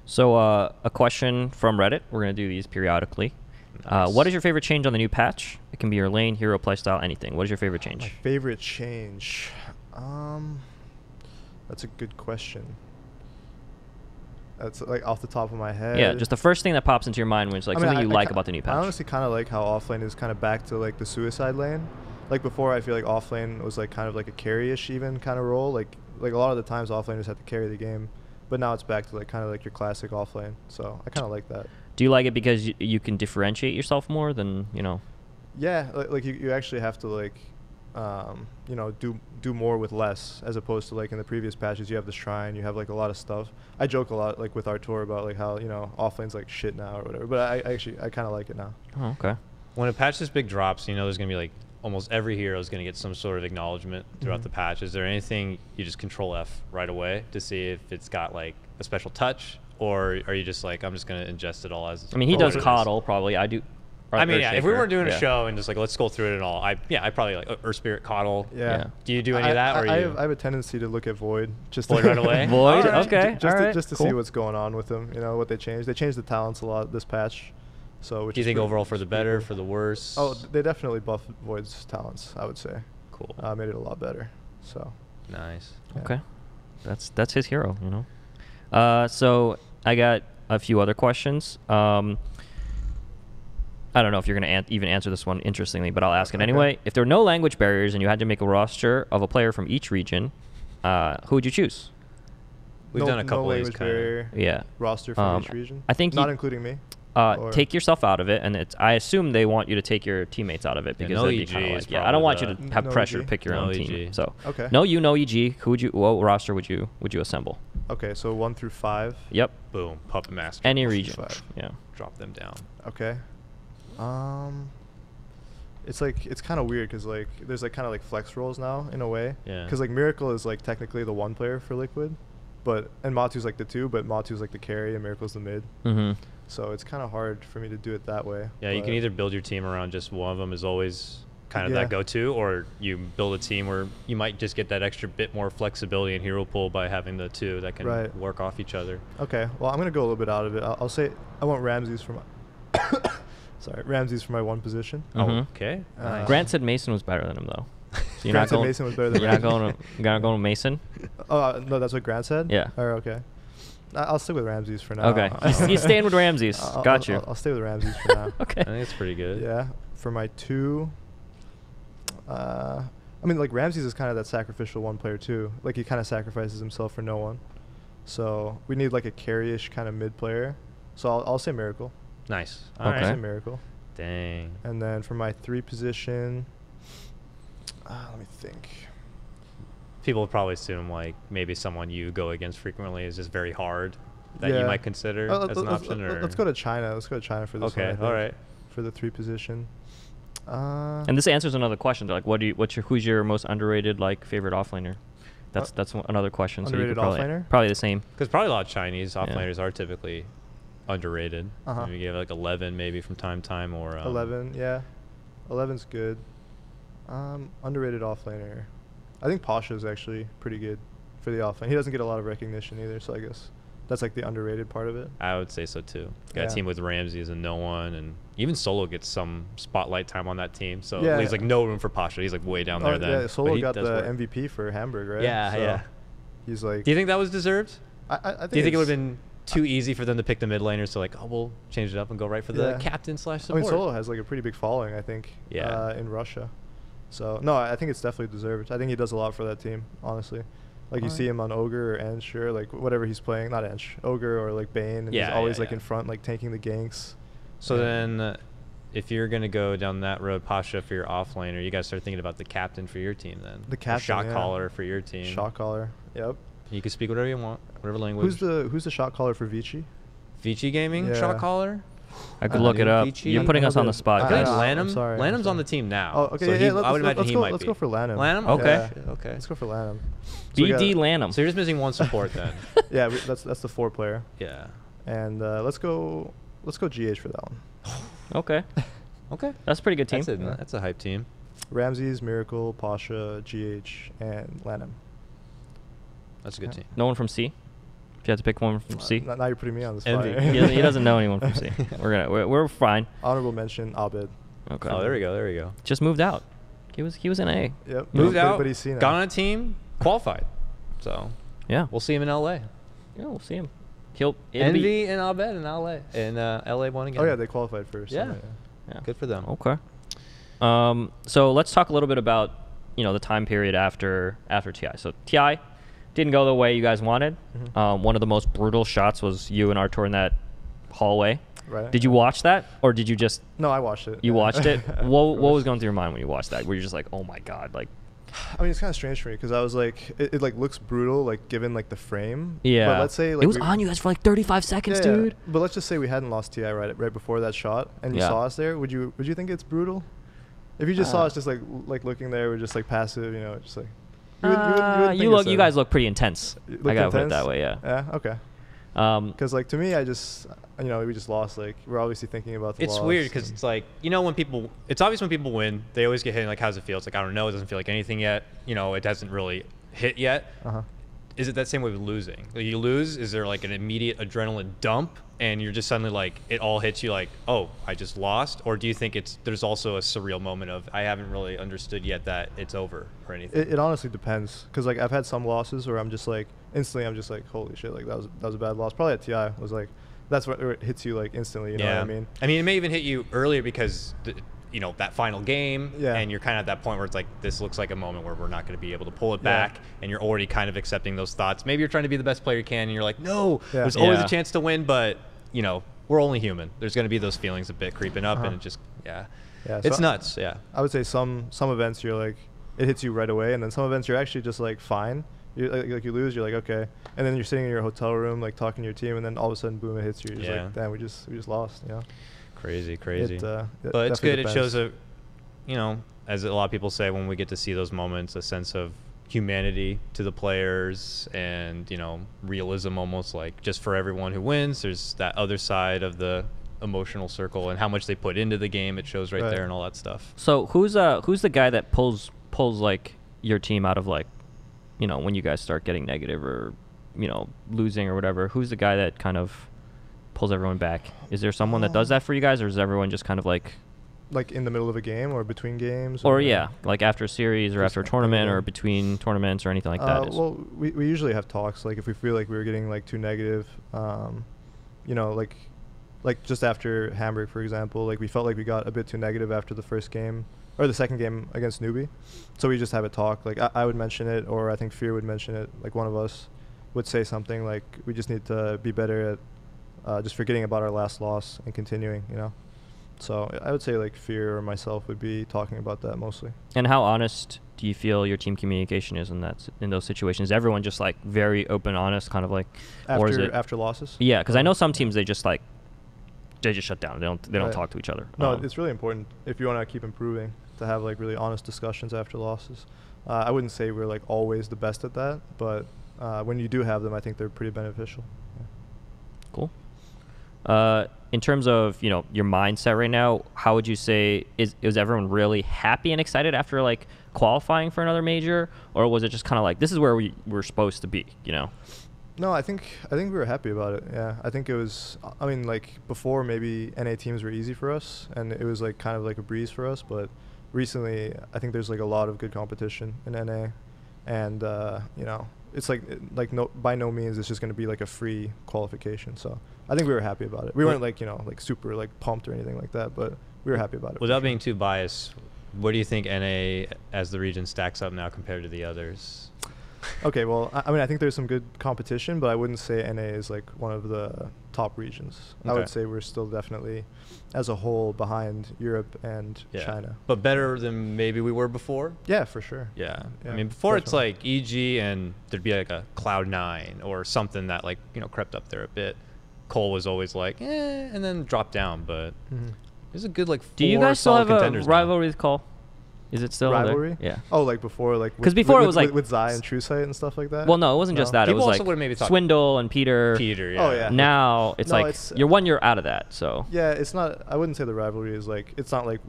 So a question from Reddit. We're gonna do these periodically. Nice. What is your favorite change on the new patch? It can be your lane, hero, playstyle, anything. What is your favorite change? My favorite change. That's a good question. That's like off the top of my head. Yeah, just the first thing that pops into your mind when it's like something you like about the new patch. I honestly kind of like how offlane is kind of back to like the suicide lane. Like before, I feel like offlane was like kind of like a carry-ish even kind of role. Like a lot of the times offlaners had to carry the game, but now it's back to like kind of like your classic offlane. So I kind of like that. Do you like it because you can differentiate yourself more than Yeah, like you actually have to like, do more with less, as opposed to like in the previous patches you have the shrine, you have like a lot of stuff. I joke a lot like with Artur about like how offlane's like shit now or whatever, but I kind of like it now. Oh, okay. When a patch this big drops, there's gonna be like almost every hero is gonna get some sort of acknowledgement throughout the patch. Is there anything you just control F right away to see if it's got like a special touch, or are you just like I'm just gonna ingest it all as? I mean, he does coddle probably. I do. I mean, if we weren't doing a show and just like let's scroll through it and all, I probably like Earth Spirit coddle. Yeah. Do you do any of that, or I have a tendency to look at Void just Void right away? Void, okay, just to see what's going on with them. What they changed. They changed the talents a lot this patch. So do you think overall for the better, for the worse? Oh, they definitely buffed Void's talents, I would say. Cool. Made it a lot better. So. Nice. Yeah. Okay. That's his hero. So I got a few other questions. I don't know if you're going to even answer this one interestingly, but I'll ask it anyway. If there were no language barriers and you had to make a roster of a player from each region, who would you choose? We've done a couple of these barrier roster from each region. I think not including me. Take yourself out of it, and I assume they want you to take your teammates out of it because no they'd be EG kind of is like, I don't want you to have No pressure EG? to pick your own team. EG. So Okay. no EG. What roster would you assemble? Okay, so 1 through 5. Yep. Boom. Puppet Master. Any 1 through region. 5. Yeah. Drop them down. Okay. It's like it's kind of weird because like there's like kind of like flex roles now in a way. Yeah. Because like Miracle is like technically the 1 player for Liquid, and Matu's like the 2, but Matu's like the carry and Miracle's the mid. Mm-hmm. So it's kind of hard for me to do it that way. Yeah, you can either build your team around just one of them is always kind of that go-to, or you build a team where you might just get that extra bit more flexibility in hero pool by having the 2 that can work off each other. Okay, well I'm gonna go a little bit out of it. I'll say I want Ramses for my Ramses for my 1 position. Mm-hmm. Oh, okay. Nice. Grant said Mason was better than him though. So you're Grant not said going. Mason was better than You're not going to Mason. Oh no, that's what Grant said. Yeah. Oh, okay. I'll stick with Ramses for now. Okay. You're staying with Ramses. Got you. I'll stay with Ramses for now. Okay. I think it's pretty good. Yeah. For my 2, I mean, like Ramses is kind of that sacrificial 1 player too. Like he kind of sacrifices himself for no one. So we need like a carry-ish kind of mid player. So I'll say Miracle. Nice. Okay. I'll say Miracle. Dang. And then for my 3 position, let me think. People would probably assume like maybe someone you go against frequently is just very hard that you might consider as an option. Or Let's go to China. Let's go to China for this one. Okay. All right. For the 3 position. And this answers another question. Like, who's your most underrated favorite offlaner? That's another question. Underrated so you could offlaner? probably the same. Because probably a lot of Chinese offlaners are typically underrated. Maybe you have like 11 maybe from time to time, or 11, yeah. 11's good. Underrated offlaner. I think Pasha's actually pretty good for the offlane. He doesn't get a lot of recognition either, so I guess that's like the underrated part of it. I would say so too. Got a team with Ramses and no one, and even Solo gets some spotlight time on that team. So there's like no room for Pasha. He's like way down there then. Yeah, Solo got the MVP for Hamburg, right? Yeah, so yeah. He's like. Do you think that was deserved? I think. Do you think it would have been too easy for them to pick the mid laners? So like, oh, we'll change it up and go right for the captain / support. I mean, Solo has like a pretty big following, I think. In Russia. So no, I think it's definitely deserved. I think he does a lot for that team, honestly. Like you see him on Ogre or Ensh or like whatever he's playing, not Ensh, Ogre or like Bane, and he's always like in front, like tanking the ganks. So then, if you're going to go down that road, Pasha, for your off laner, you got to start thinking about the captain for your team then. The captain, shot caller for your team. Shot caller. Yep. You can speak whatever you want, whatever language. Who's the shot caller for Vici? Vici Gaming Yeah. shot caller? I could look it up. Vici? You're putting us on the spot, I think guys. Lanham. I'm sorry. Lanham's on the team now. Oh, okay. So yeah, he, let's, I would imagine let's he go, might let's be. go for Lanham. Lanham? Okay. Yeah, okay. Let's go for Lanham. So we BD got- Lanham. So you're just missing one support then. Yeah, that's the 4 player. Yeah. And let's go GH for that one. Okay. Okay. That's a pretty good team. That's a hype team. Ramses, Miracle, Pasha, GH, and Lanham. That's a good Okay. team. No one from C? If you had to pick one from C? Now you're putting me on the spot. Envy. He doesn't know anyone from C. We're fine. Honorable mention, Abed. Okay. Oh, there we go. There we go. Just moved out. He was in A. Yep. Moved but, out, but he's seen it. got on a team, qualified. So Yeah. we'll see him in LA. Yeah, we'll see him. It'll be- Envy and Abed in LA. And LA won again. Oh yeah, they qualified first. Yeah. Yeah. Good for them. Okay. So let's talk a little bit about the time period after TI. So TI didn't go the way you guys wanted. One of the most brutal shots was you and Artur in that hallway. Right. Did you watch that, or did you just? No, I watched it. You yeah. watched it. What was going through your mind when you watched that? Were you just like, oh my god, like? I mean, it's kind of strange for me because I was like, it like looks brutal, like given like the frame. Yeah. But let's say like it was on you guys for like 35 seconds, yeah, dude. But let's just say we hadn't lost TI right before that shot, and you Yeah. saw us there. Would you think it's brutal? If you just saw us just like looking there, we're just like passive, just like. You guys look pretty intense. Look I gotta put it intense? that way, yeah. Yeah. Okay. Because like to me, I just we just lost. Like we're obviously thinking about the It's loss. weird because it's like, when people, it's obvious when people win, they always get hit like, how's it feel? It's like, I don't know. It doesn't feel like anything yet. It hasn't really hit yet. Uh-huh. Is it that same way with losing? Like you lose, is there like an immediate adrenaline dump and you're just suddenly like, it all hits you like, oh, I just lost? Or do you think there's also a surreal moment of, I haven't really understood yet that it's over or anything? It honestly depends because like I've had some losses where I'm just like instantly I'm just like, holy shit, like that was a bad loss. Probably at TI was like, that's what it hits you like instantly. You know what I mean? I mean, it may even hit you earlier because that final game, Yeah. and you're kind of at that point where it's like, this looks like a moment where we're not going to be able to pull it back, and you're already kind of accepting those thoughts. Maybe you're trying to be the best player you can, and you're like, no, Yeah. there's always Yeah. a chance to win, but we're only human. There's going to be those feelings a bit creeping up, and it just, Yeah, it's so nuts. Yeah. I would say some events you're like it hits you right away, and then some events you're actually just like fine. You like you lose, you're like okay, and then you're sitting in your hotel room like talking to your team, and then all of a sudden boom, it hits you. You're just like damn, we just lost. Crazy. It But it's good. definitely It shows as a lot of people say, when we get to see those moments, a sense of humanity to the players and, realism almost, like just for everyone who wins, there's that other side of the emotional circle and how much they put into the game. It shows right there and all that stuff. So who's the guy that pulls like your team out of like, when you guys start getting negative or, losing or whatever? Who's the guy that kind of pulls everyone back? Is there someone that does that for you guys, or is everyone just kind of like in the middle of a game or between games? Or yeah, like after a series or Just after a tournament or anything. between tournaments or anything like that? Well, we usually have talks. Like if we feel like we were getting like too negative, like just after Hamburg, for example, like we felt like we got a bit too negative after the first game or the second game against Newbie. So we just have a talk. Like I would mention it, or I think Fear would mention it. Like one of us would say something like, we just need to be better at just forgetting about our last loss and continuing, So I would say like Fear or myself would be talking about that mostly. And how honest do you feel your team communication is in those situations? Is everyone just like very open, honest, kind of like, or is it after losses? Yeah, because I know some teams they just shut down. They don't Right. talk to each other. No, it's really important if you want to keep improving to have like really honest discussions after losses. I wouldn't say we're like always the best at that, but when you do have them, I think they're pretty beneficial. Cool. In terms of your mindset right now, how would you say is everyone really happy and excited after like qualifying for another major, or was it just kind of like, this is where we're supposed to be? No, I think we were happy about it. Yeah, I think it was. I mean, like before, maybe NA teams were easy for us, and it was like kind of like a breeze for us. But recently, I think there's like a lot of good competition in NA, and it's like no, by no means it's just going to be like a free qualification. So I think we were happy about it. We weren't like like super like pumped or anything like that, but we were happy about it. Without being too biased, what do you think NA as the region stacks up now compared to the others? Okay, well, I mean, I think there's some good competition, but I wouldn't say NA is like one of the top regions. I Okay. would say we're still definitely, as a whole, behind Europe and Yeah. China. But better than maybe we were before. Yeah, for sure. Yeah. Yeah, I mean, before it's definitely. like EG and there'd be like a Cloud9 or something that like, crept up there a bit. Cole was always like, and then dropped down. But there's a good like 4 Do you guys still solid have a contenders now. rivalry with Cole? Is it still Rivalry? there? Yeah. Oh, like before, like 'Cause before it was like- with Zai and True Sight and stuff like that. Well, no, it wasn't just that. People it was also like would've maybe thought- Swindle and Peter. Peter, yeah. Oh, yeah. Now it's No, like it's- you're 1 year out of that. So Yeah, it's not. I wouldn't say the rivalry is like. It's not like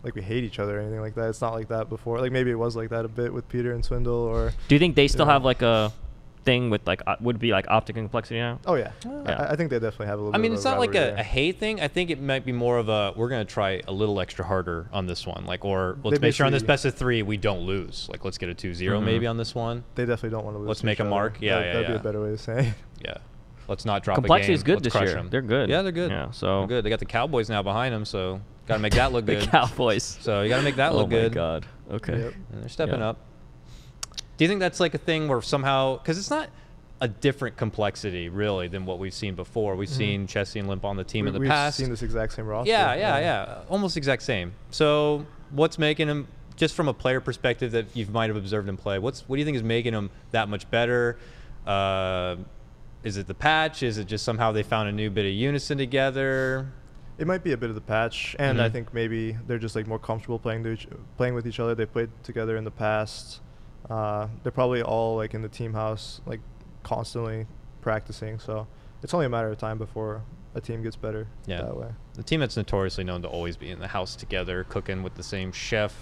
like we hate each other or anything like that. It's not like that before. Like maybe it was like that a bit with Peter and Swindle or. do you think they still Yeah. have like a thing with like would it be like optic and complexity now? Oh yeah. Yeah. I think they definitely have a little. I bit mean, of it's not like rivalry a there. hate thing. I think it might be more of a we're gonna try a little extra harder on this one, like, or let's They make sure on this basically- best of 3 we don't lose. Like, let's get a 2-0 maybe on this one. They definitely don't want to lose. Let's to make each a other. mark. Yeah, That'd be yeah. a better way of saying it. Yeah, let's not drop Complexity a game. is good Let's this crush year. 'em. They're good. Yeah, they're good. Yeah, so They're good. They got the Cowboys now behind them, so gotta make that look the good. Cowboys. So you gotta make that Oh look my good. god. Okay. Yep. And they're stepping Yeah. up. Do you think that's like a thing where somehow, because it's not a different complexity really than what we've seen before. We've seen Chessie and Limp on the team in the We've past. seen this exact same roster. Yeah. Almost exact same. So what's making him, just from a player perspective that you might have observed him play, what do you think is making him that much better? Is it the patch? Is it just somehow they found a new bit of unison together? It might be a bit of the patch, and I think maybe they're just like more comfortable playing with each other. They played together in the past. They're probably all like in the team house, like constantly practicing. So it's only a matter of time before a team gets better that way. The team that's notoriously known to always be in the house together, cooking with the same chef,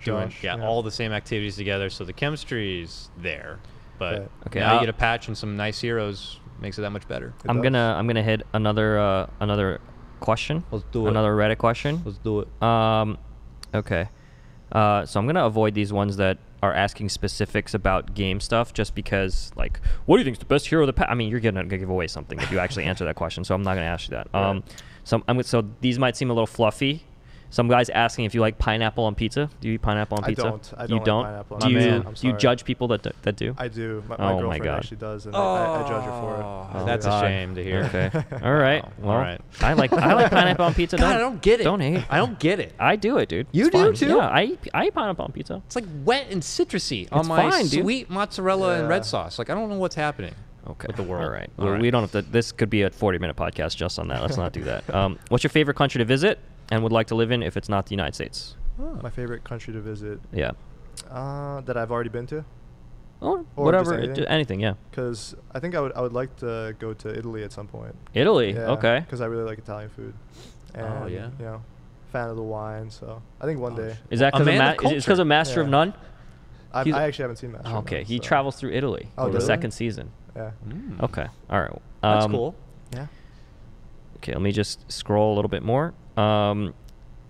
doing Josh. all the same activities together. So the chemistry's there. But Right. Okay, now you get a patch and some nice heroes, makes it that much better. It I'm does. gonna hit another question. Let's do it. Another Reddit question. Let's do it. Okay. So I'm gonna avoid these ones that are asking specifics about game stuff, just because, like, what do you think is the best hero of the past? I mean, you're gonna give away something if you actually answer that question, so I'm not gonna ask you that. Right. So these might seem a little fluffy. Some guy's asking if you like pineapple on pizza. Do you eat pineapple on I pizza? don't. I You don't like don't? pineapple on Do you pizza. I'm do you sorry. judge people that do? I do. My Oh my girlfriend God. actually does, and I judge her for it. Oh, that's a God. shame to hear. Okay. All right. Oh, Well, all right. I like pineapple on pizza. God, I don't get it. Don't hate. I don't get it. I do it, dude. You It's do fine. too? Yeah, I eat pineapple on pizza. It's like wet and citrusy on my fine, dude. sweet mozzarella and Yeah. red sauce. Like, I don't know what's happening. Okay. With the world. All right. All Well, right. we don't have to. This could be a 40-minute podcast just on that. Let's not do that. What's your favorite country to visit and would like to live in if it's not the United States? My favorite country to visit Yeah. that I've already been to, Or Or whatever. just anything? Anything. Yeah. because I think I would like to go to Italy at some point. Italy. Okay. Because I really like Italian food. And, Oh, yeah? You know, fan of the wine. So I think one day. Is that A because man of it's because culture. of Master of Yeah. None? I he's- actually haven't seen that. Okay. He travels through Italy Oh, for the really? second season. Yeah. Okay. All right. That's cool. Yeah. Okay, let me just scroll a little bit more.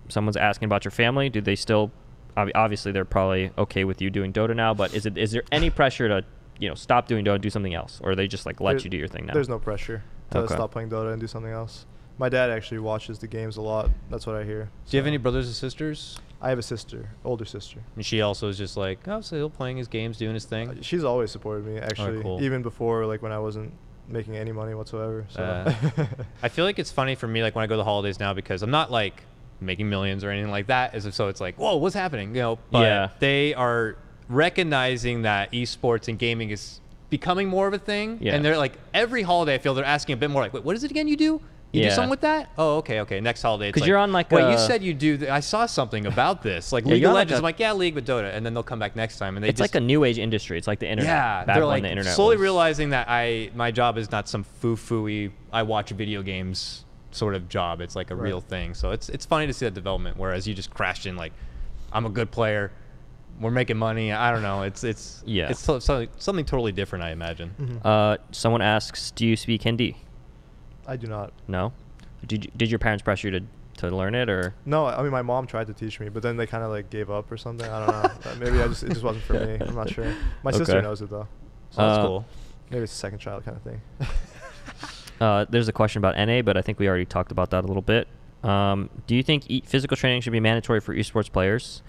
Someone's asking about your family. Do they still? Obviously, they're probably okay with you doing Dota now. But is there any pressure to, stop doing Dota and do something else, or they just like let you do your thing now? There's no pressure to Okay. stop playing Dota and do something else. My dad actually watches the games a lot. That's what I hear. Do you have So- any brothers or sisters? I have a sister, older sister. And she also is just like, oh, still playing his games, doing his thing. She's always supported me, actually, cool. even before like when I wasn't making any money whatsoever. So I feel like it's funny for me, like when I go to the holidays now, because I'm not like making millions or anything like that. So it's like, whoa, what's happening? But Yeah. they are recognizing that esports and gaming is becoming more of a thing. Yeah. And they're like, every holiday, I feel they're asking a bit more like, wait, what is it again you do? You do Yeah. something with that? Oh, okay. Next holiday, it's 'Cause like, you're on, like, wait, you a- said you do. I saw something about this, like Yeah, League you're of on, like, Legends. a- I'm like, yeah, League with Dota, and then they'll come back next time, and they It's just like a new age industry. It's like the internet. yeah, back they're when like the internet slowly was. realizing that my job is not some foo-fooey I watch video games sort of job. It's like a real thing. So it's funny to see that development. Whereas you just crashed in like, I'm a good player, we're making money. I don't know. It's Yeah. It's something totally different, I imagine. Someone asks, do you speak Hindi? I do not. No. Did your parents pressure you to learn it, or? No, I mean my mom tried to teach me, but then they kind of like gave up or something. I don't know. Maybe it just wasn't for me. I'm not sure. My sister Okay. knows it though. So that's Uh, cool. Maybe it's a second child kind of thing. There's a question about NA, but I think we already talked about that a little bit. Do you think physical training should be mandatory for esports players?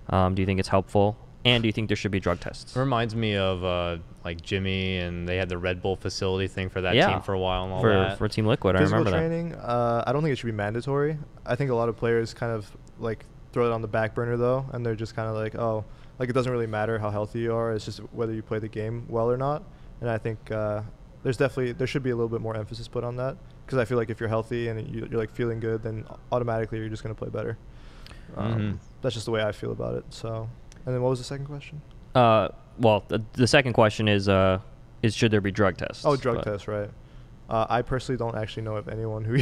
Do you think it's helpful? And do you think there should be drug tests? It reminds me of like Jimmy, and they had the Red Bull facility thing for that team for a while and all that. For Team Liquid, I Physical remember training, I don't think it should be mandatory. I think a lot of players kind of like throw it on the back burner though, and they're just kind of like, oh, like it doesn't really matter how healthy you are. It's just whether you play the game well or not. And I think there should be a little bit more emphasis put on that, because I feel like if you're healthy and you're like feeling good, then automatically you're just going to play better. That's just the way I feel about it. So, and then what was the second question? Well, the second question is should there be drug tests? Oh, drug tests, right. I personally don't actually know of anyone who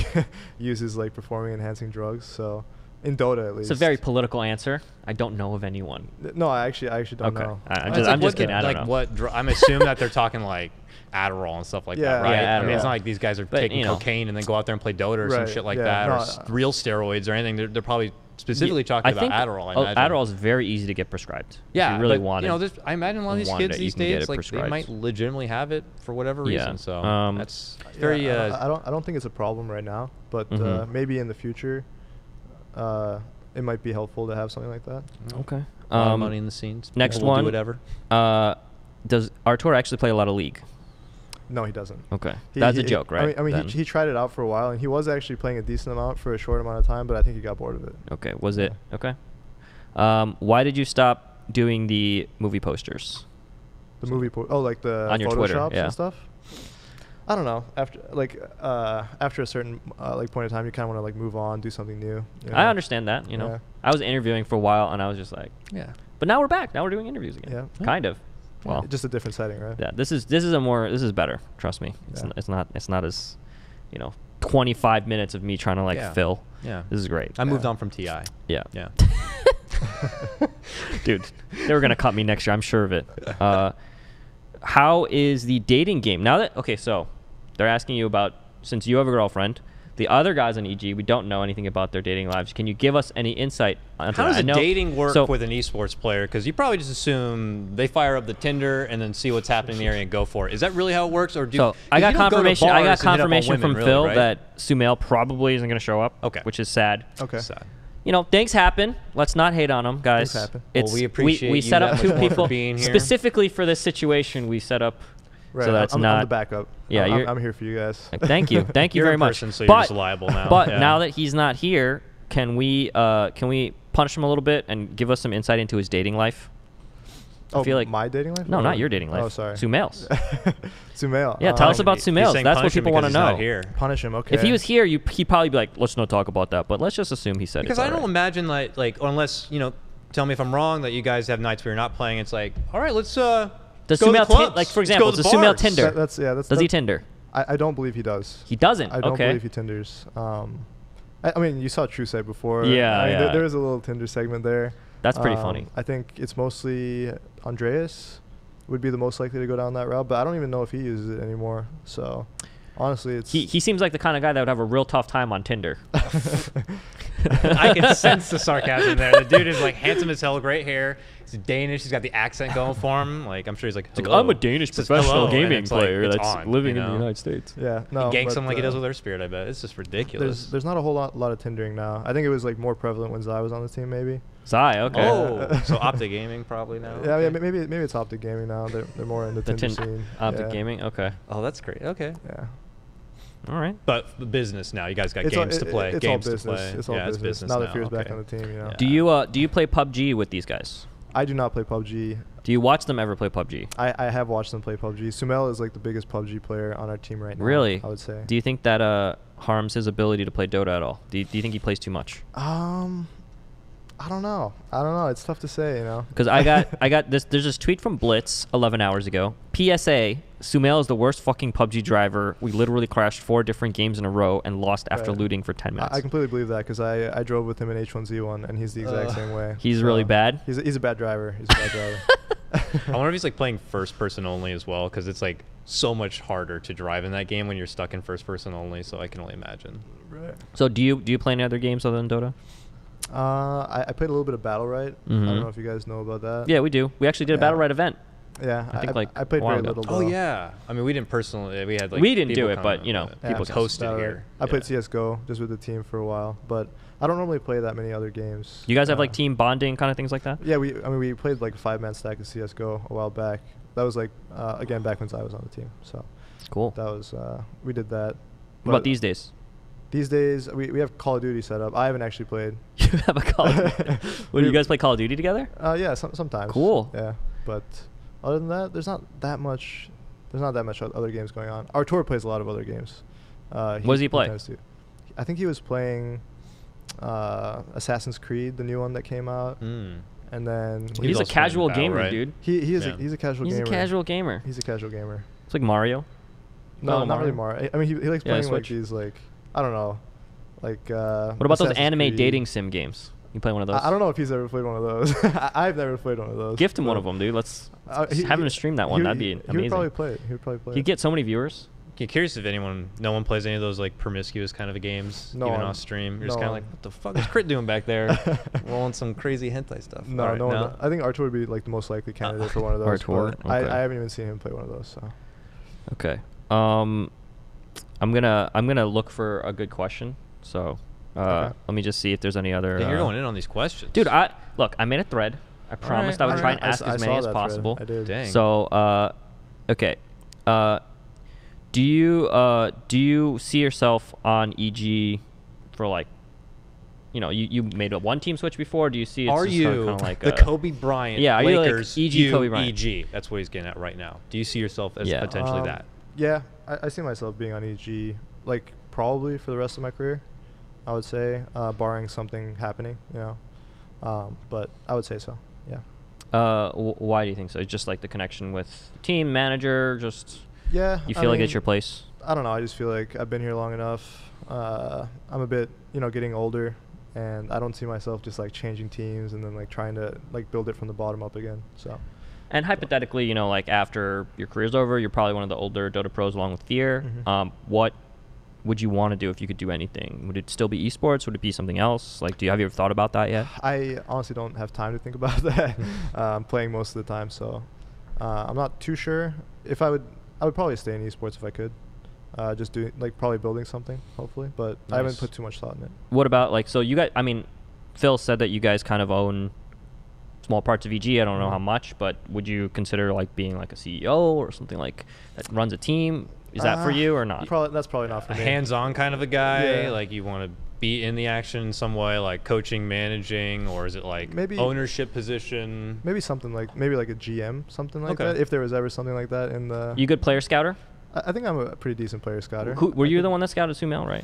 uses like performing enhancing drugs. So, in Dota at least. It's a very political answer. I don't know of anyone. No, I actually don't know. I'm just kidding. I don't know. I'm assuming that they're talking like Adderall and stuff like that, right? Yeah, I mean, it's not like these guys are taking cocaine and then go out there and play Dota or some shit like that, or real steroids or anything. They're probably specifically talking about Adderall. I imagine. Adderall is very easy to get prescribed. Yeah, if you really want it. I imagine a lot of these kids these days, like they might legitimately have it for whatever reason. So that's very. I don't think it's a problem right now, but maybe in the future, it might be helpful to have something like that. Okay. A lot of money in the scenes. Next People will one. do whatever. Does Artur actually play a lot of League? No, he doesn't. Okay. That's a joke, right? I mean he tried it out for a while, and he was actually playing a decent amount for a short amount of time, but I think he got bored of it. Okay. Was it? Okay. Why did you stop doing the movie posters? The movie like the on your Twitter, Photoshops and stuff? I don't know. After a certain like point in time, you kind of want to like move on, do something new. You know? I understand that. You know, Yeah. I was interviewing for a while, and I was just like, Yeah. But now we're back. Now we're doing interviews again. Yeah. Kind of. Well, just a different setting, right? Yeah. This is better. Trust me. It's not as, 25 minutes of me trying to like fill. Yeah. This is great. I moved on from TI. Yeah. Yeah. Dude, they were gonna cut me next year. I'm sure of it. How is the dating game now that? Okay, so they're asking you about, since you have a girlfriend, the other guys on EG, we don't know anything about their dating lives. Can you give us any insight onto How that? does dating work with an esports player? Because you probably just assume they fire up the Tinder and then see what's happening in the area and go for it. Is that really how it works, or do? So I got confirmation. I got confirmation from really, Phil right? that Sumail probably isn't going to show up. Okay, which is sad. Okay. Sad. Things happen. Let's not hate on them, guys. Things happen. It's, we appreciate we you set up that two much more people for being here. specifically for this situation. We set up. Right. So that's I'm not the backup. Yeah, I'm here for you guys. Thank you You're very in much. person, so you're just liable now. But now that he's not here, can we punish him a little bit and give us some insight into his dating life? I feel like my dating life? No, not your dating life. Oh, sorry. Sumail's. Sumail. Yeah, tell us about Sumail's. That's what people want to know. Punish him. Okay. If he was here, he'd probably be like, let's not talk about that. But let's just assume he said it. Because I don't imagine like unless tell me if I'm wrong, that you guys have nights where you're not playing. It's like, all right, let's. Does go to the Sumail clubs. like for Let's example, go to does the Sumail bars. Tinder? Does he Tinder? I don't believe he does. He doesn't. I don't believe he Tinders. I mean, you saw True Sight before. Yeah, There is a little Tinder segment there. That's pretty funny. I think it's mostly Andreas would be the most likely to go down that route, but I don't even know if he uses it anymore. So, honestly, it's he seems like the kind of guy that would have a real tough time on Tinder. I can sense the sarcasm there. The dude is like handsome as hell, great hair. He's Danish. He's got the accent going for him. Like I'm sure he's like, hello. I'm a Danish professional gaming player that's on, living in the United States. Yeah, no. He ganks him like he does with Earth Spirit. I bet it's just ridiculous. There's not a whole lot of Tindering now. I think it was like more prevalent when Zai was on the team, maybe. Zai, okay. Oh, so Optic Gaming probably now. Yeah, okay. maybe it's Optic Gaming now. They're more in the Tinder scene. Optic Gaming, okay. Oh, that's great. Okay. Yeah. All right. But the business now. You guys got games to play. It's games all business. to play. It's all business. business now now. that Fear's back on the team, Yeah. Do you play PUBG with these guys? I do not play PUBG. Do you watch them ever play PUBG? I have watched them play PUBG. Sumail is like the biggest PUBG player on our team right now. Really? I would say. Do you think that harms his ability to play Dota at all? Do you think he plays too much? I don't know. It's tough to say, Because I got this. There's this tweet from Blitz 11 hours ago. PSA: Sumail is the worst fucking PUBG driver. We literally crashed 4 different games in a row and lost after looting for 10 minutes. I completely believe that because I drove with him in H1Z1 and he's the exact same way. He's really bad. He's a bad driver. I wonder if he's like playing first person only as well, because it's like so much harder to drive in that game when you're stuck in first person only. So I can only imagine. Right. So do you play any other games other than Dota? I played a little bit of Battle Right. I don't know if you guys know about that. Yeah, we do. We actually did a Battle Right event. Yeah, I think, like, I played a while very ago. little. Oh though. yeah. I mean, we didn't personally. We had like We didn't people do it, come but, in, you know, Yeah, people just- hosted that here. I played Yeah. CS:GO just with the team for a while, but I don't normally play that many other games. You guys have like team bonding kind of things like that? Yeah, we played like a 5-man stack of CS:GO a while back. That was like again back when I was on the team. So Cool. that was we did that. What about But these days? These days we have Call of Duty set up. I haven't actually played. You have a Call of Duty. What, do you guys play Call of Duty together? Yeah, sometimes. Cool. Yeah, but other than that, there's not that much. There's not that much other games going on. Artur plays a lot of other games. What does he play? tends to. I think he was playing Assassin's Creed, the new one that came out, Mm. and then He's a also casual playing gamer, Battle, right? dude. he's Yeah. a casual He's gamer. a casual gamer. He's a casual gamer. It's like Mario. No, Oh, not really Mario. I mean, he likes Yeah, playing like Switch. these like I don't know, like. What about those Assassin's anime Creed. dating sim games? You play one of those? I don't know if he's ever played one of those. I've never played one of those. Gift him one but- of them, dude. Let's He- have him stream that one. That'd be He would amazing. probably play it. He would probably play He'd it. get so many viewers. Yeah, curious if no one plays any of those like promiscuous kind of games, No even one. off stream. You're just No kind of one. like, what the fuck is Crit doing back there, rolling some crazy hentai stuff? No, Alright, no one. I think Artur would be like the most likely candidate for one of those. Artur, but okay. I haven't even seen him play one of those. So Okay. I'm gonna look for a good question. So Okay. let me just see if there's any other. Dang, you're going in on these questions, Dude, I made a thread. I promised I would try and ask as many as possible. I did. Dang. So okay. Do you see yourself on EG for like, you made a one team switch before? Do you see? It's Are just you kind of like the Kobe Bryant? Yeah, are you like Lakers, EG Kobe Bryant? EG. That's what he's getting at right now. Do you see yourself as Yeah. potentially that? Yeah, I see myself being on EG like probably for the rest of my career. I would say, barring something happening, but I would say so. Yeah. Why do you think so? It's just like the connection with the team manager. Just Yeah. you feel like it's your place. I don't know. I just feel like I've been here long enough. I'm a bit, getting older, and I don't see myself just like changing teams and then like trying to like build it from the bottom up again. So. And hypothetically, like after your career's over, you're probably one of the older Dota pros along with Fear. Mhm. What would you want to do if you could do anything? Would it still be esports? Would it be something else? Like, have you ever thought about that yet? I honestly don't have time to think about that. I'm playing most of the time, so I'm not too sure. If I would probably stay in esports if I could. Just doing probably building something, hopefully. But I haven't Nice. put too much thought in it. What about so you guys? I mean, Phil said that you guys kind of own small parts of EG. I don't know how much, but would you consider being like a CEO or something like that runs a team? Is that for you or not? That's probably not for A me. hands-on kind of a guy, Yeah. like you want to be in the action in some way, like coaching, managing, or is it like Maybe- ownership position? Maybe something like a GM, something like Okay. that. If there was ever something like that in the. You good player scouter? I think I'm a pretty decent player scouter. Were you the one that scouted Sumail, right?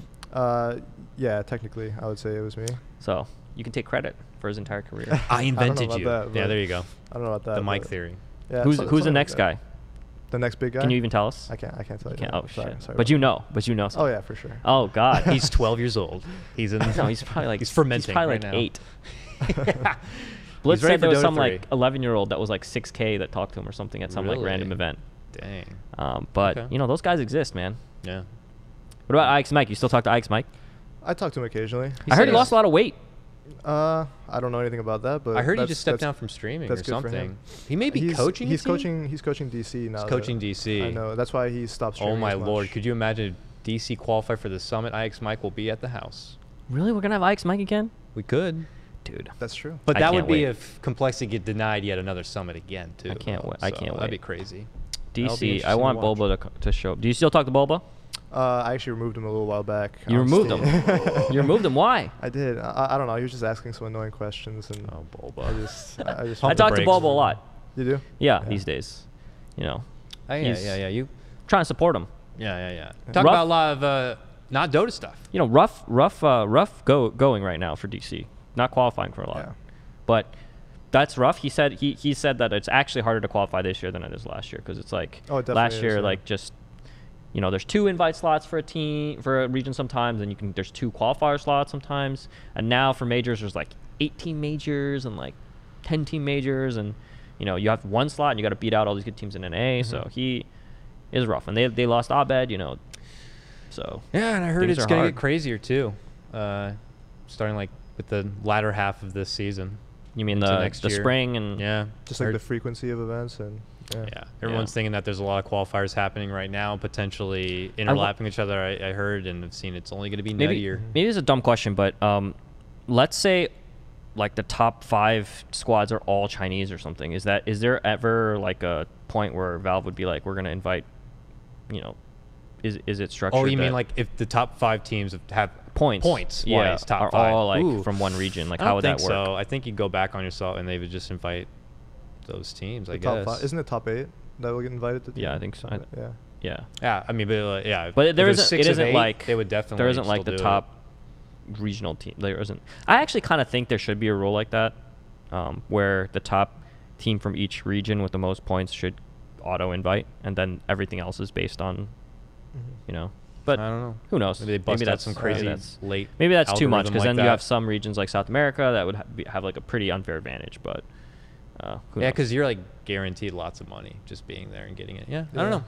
Yeah, technically, I would say it was me. So you can take credit for his entire career. I invented about you. that, Yeah, but- there you go. I don't know about that. The Mike but- theory. Yeah, who's the something next like guy? that. The next big guy? Can you even tell us? I can't tell you. Can't- that. oh Sorry, shit! sorry But about you that. know. But you know. Oh Something. yeah, for sure. Oh god. He's 12 years old. He's in. No, he's probably like he's fermenting He's probably right like now. 8. Blitz He's ready said there for was Dota some 3. like 11-year-old that was like 6K that talked to him or something at some like random Really? event. Dang. But Okay. those guys exist, man. Yeah. What about Ike's Mike? You still talk to Ike's Mike? I talk to him occasionally. I heard he says- lost a lot of weight. I don't know anything about that, but I heard he that's- just stepped that's- down from streaming or that's good for something. him. He may be he's, coaching. He's a team? coaching. He's coaching DC now. He's coaching DC. I know. That's why he stopped Oh streaming. my as much. lord! Could you imagine if DC qualify for the summit? IX Mike will be at the house. Really? We're gonna have Ike's Mike again? We could, Dude. That's true. but I that can't would be wait. if Complexity get denied yet another summit again too. I can't wait. I can't That'd be wait. crazy. That'll be DC. I interesting want to watch. Bulba to show up. Do you still talk to Bulba? I actually removed him a little while back. You on removed Steam. him. You removed him. Why? I did. I don't know. He was just asking some annoying questions, and Oh, Bulba. I just I Pump the talk to brakes. Bulba a lot. You do? Yeah, these days. Oh, yeah, He's- yeah. You. Trying to support him. Yeah. Talk Rough- about a lot of not Dota stuff. Rough going right now for DC. Not qualifying for a lot. Yeah. But that's rough. He said he said that it's actually harder to qualify this year than it is last year because it's like Oh, it definitely last is, year yeah. like just there's 2 invite slots for a team for a region sometimes, and there's 2 qualifier slots sometimes, and now for majors there's like 18 majors and like 10 team majors, and you have 1 slot and you got to beat out all these good teams in NA. So he is rough, and they lost Abed, so Yeah, and I heard things it's are gonna hard. get crazier too, starting like with the latter half of this season. You mean into the next year. spring and Yeah, Just heard- like the frequency of events and. Yeah, everyone's thinking that there's a lot of qualifiers happening right now, potentially interlapping each other. I heard and have seen it's only going to be nuttier. Maybe it's a dumb question, but let's say like the top 5 squads are all Chinese or something. Is there ever like a point where Valve would be like, we're going to invite, you know, is it structured? Oh, you mean like if the top 5 teams have points wise, top are 5 all like from one region? Like, how would that work? So I think you go back on yourself and they would just invite those teams. I Top guess. 5, isn't it top 8 that will get invited to? Yeah, I think so. Yeah. I mean, but yeah. But there if isn't. it was 6 It of isn't 8, like they would definitely. There isn't like still the do top regional team. There isn't. I actually kind of think there should be a rule like that, where the top team from each region with the most points should auto invite, and then everything else is based on, you know. But I don't know. Who knows? Maybe they bust out that's some crazy late. late. Maybe that's too much, algorithm because like then that. you have some regions like South America that would have like a pretty unfair advantage. But who Yeah, knows? because you're like guaranteed lots of money just being there and getting it. Yeah, I don't know.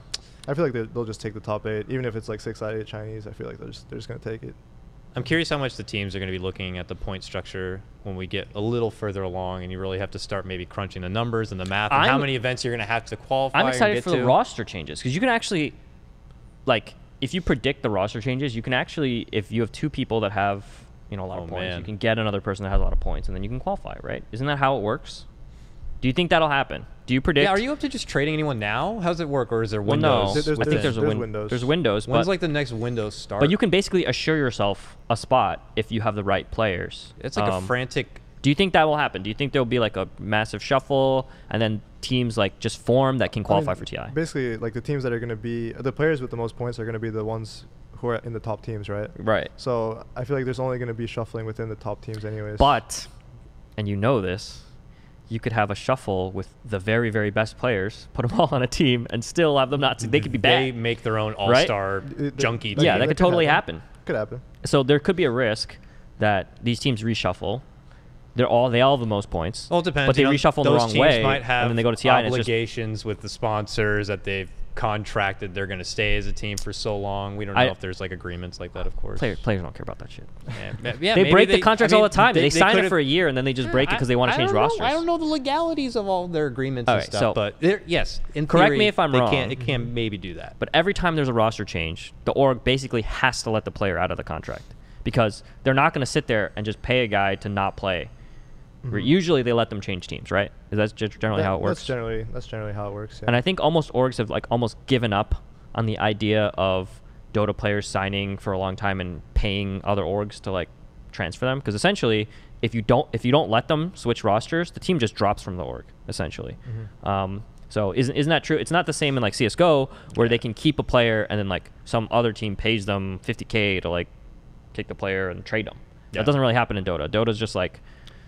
I feel like they'll just take the top 8, even if it's like 6 out of 8 Chinese. I feel like they're just gonna take it. I'm curious how much the teams are going to be looking at the point structure when we get a little further along, and you really have to start maybe crunching the numbers and the math and how many events you're going to have to qualify. I'm excited and get for to. the roster changes, because you can actually, like, if you predict the roster changes, you can actually, if you have 2 people that have, you know, a lot of points, you can get another person that has a lot of points, and then you can qualify, right? Isn't that how it works? Do you think that'll happen? Do you predict? Yeah, are you up to just trading anyone now? How does it work, or is there Well, windows? no. I think there's windows. There's windows. When's but, like the next window start? but you can basically assure yourself a spot if you have the right players. It's like a frantic. Do you think that will happen? Do you think there'll be like a massive shuffle and then teams like just form that can qualify for TI? Basically, like the teams that are going to be the players with the most points are going to be the ones who are in the top teams, right? Right. So I feel like there's only going to be shuffling within the top teams, anyways. But, and you know this, you could have a shuffle with the very, very best players, put them all on a team, and still have them not. They could be bad. They make their own all-star junkie team. Yeah, that could totally happen. Could happen. So there could be a risk that these teams reshuffle. They all have the most points. Well, it depends. But they reshuffle the those wrong teams way, might have and then they go to TI and it's just obligations with the sponsors that they've contracted. They're going to stay as a team for so long. We don't know if there's like agreements like that, of course. players don't care about that shit. Yeah, they break the contracts all the time. They sign it could've- for a year and then they just break it because they want to change rosters. I don't know the legalities of all their agreements and Alright, stuff, so but yes, in correct theory, me if I'm they wrong. It can maybe do that. But every time there's a roster change, the org basically has to let the player out of the contract, because they're not going to sit there and just pay a guy to not play. Usually they let them change teams, right? Is that generally how it works? That's generally how it works. Yeah. And I think almost orgs have like almost given up on the idea of Dota players signing for a long time and paying other orgs to like transfer them, because essentially if you don't let them switch rosters, the team just drops from the org essentially. So isn't that true? It's not the same in like CS:GO where they can keep a player and then like some other team pays them $50K to like take the player and trade them. That doesn't really happen in Dota. Dota's just like,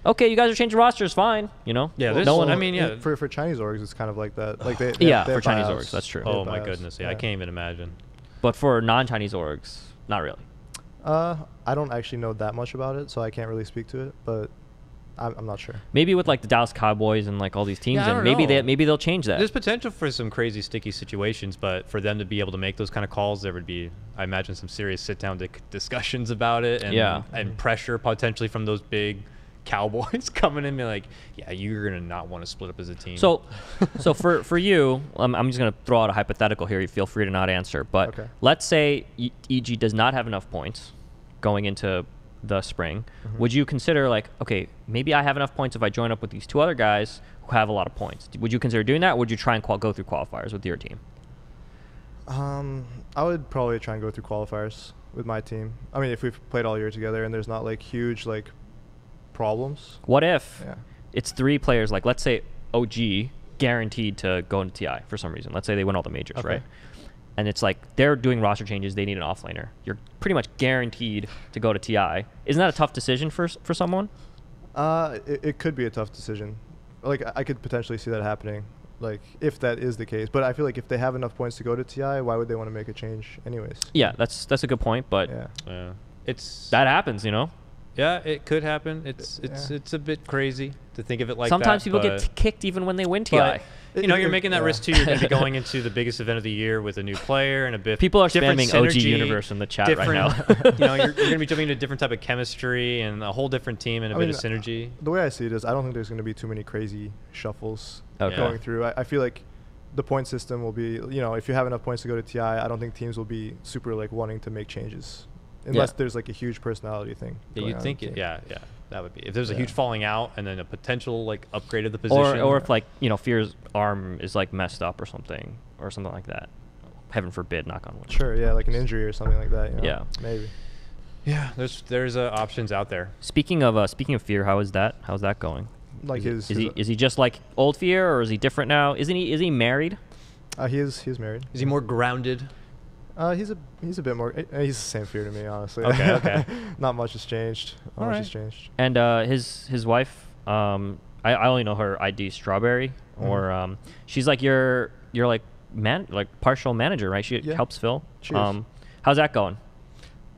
okay, you guys are changing rosters, fine, you know. Yeah, no one. I mean, yeah. For Chinese orgs, it's kind of like that. Like they Yeah, they for Chinese buyouts. orgs, that's true. Oh They my buyouts. goodness, yeah, I can't even imagine. But for non-Chinese orgs, not really. I don't actually know that much about it, so I can't really speak to it. But I'm not sure. Maybe with like the Dallas Cowboys and like all these teams, Yeah, I and don't know. maybe they'll change that. There's potential for some crazy sticky situations, but for them to be able to make those kind of calls, there would be, I imagine, some serious sit-down discussions about it, and and pressure potentially from those big Cowboys coming in and be like, yeah, you're gonna not want to split up as a team. So for you, I'm just gonna throw out a hypothetical here. You feel free to not answer, but let's say EG does not have enough points going into the spring. Would you consider like, okay, maybe I have enough points if I join up with these 2 other guys who have a lot of points? Would you consider doing that, or would you try and go through qualifiers with your team? I would probably try and go through qualifiers with my team. I mean, if we've played all year together and there's not like huge like problems. What if it's 3 players, like let's say OG guaranteed to go into TI for some reason. Let's say they win all the majors, right? And it's like they're doing roster changes. They need an offlaner. You're pretty much guaranteed to go to TI. Isn't that a tough decision for someone? It could be a tough decision. Like I could potentially see that happening, like if that is the case. But I feel like if they have enough points to go to TI, why would they want to make a change anyways? Yeah, that's a good point. But it's that happens, you know. Yeah, it could happen. It's a bit crazy to think of it like Sometimes that. Sometimes people get kicked even when they win TI. But, you know, you're making that risk too. You're going to be going into the biggest event of the year with a new player and a bit. People are different spamming synergy, OG.Universe in the chat right now. You know, you're going to be jumping into a different type of chemistry and a whole different team and a bit of synergy. The way I see it is, I don't think there's going to be too many crazy shuffles going through. I feel like the point system will be, you know, if you have enough points to go to TI, I don't think teams will be super like wanting to make changes unless there's like a huge personality thing. Yeah, going you'd on think in it. the team. Yeah. That would be if there's a Yeah. huge falling out and then a potential like upgrade of the position. Or if like, you know, Fear's arm is like messed up or something like that. Heaven forbid, knock on wood. Sure, yeah, like an injury or something like that. You know? Yeah. Maybe. yeah, there's options out there. Speaking of Fear, how's that going? Like Is he just like old Fear, or is he different now? Is he married? He's married. Is he more grounded? He's a bit more. He's the same Fear to me, honestly. Okay. Not much has changed. Not much has changed. And his wife, I only know her ID Strawberry, or she's like your like partial manager, right? She helps Phil. Cheers. How's that going?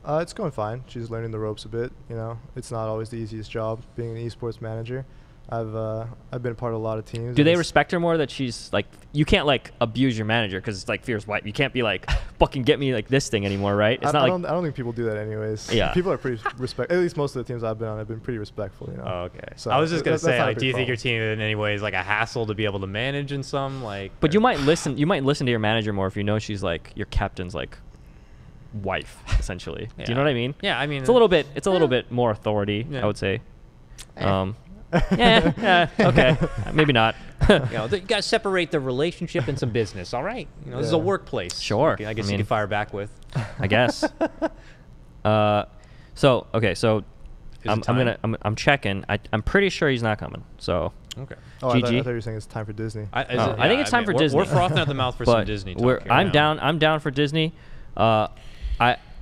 It's going fine. She's learning the ropes a bit. You know, it's not always the easiest job being an esports manager. I've been part of a lot of teams. Do they respect her more that she's like, you can't like abuse your manager because it's like Fear's wife. You can't be like, fucking get me like this thing anymore, right? It's I don't think people do that anyways. Yeah. People are pretty at least most of the teams I've been on have been pretty respectful, you know. Oh, okay. So I was just gonna that's say, not a like, big do you think your problem. team in any way is like a hassle to be able to manage in some like? But you might listen to your manager more if you know she's like your captain's like wife, essentially. Do you know what I mean? Yeah, I mean It's a little bit more authority, Yeah. I would say. Okay, maybe not. You know, you gotta separate the relationship and some business. All right, you know, this is a Yeah. workplace. Sure. I guess I you mean- can fire back with. I guess. So I'm checking. I'm pretty sure he's not coming. So Okay. Oh, I thought GG. you were saying it's time for Disney. I think it's time for Disney. We're frothing at the mouth for some but Disney talk here I'm now. down. I'm down for Disney.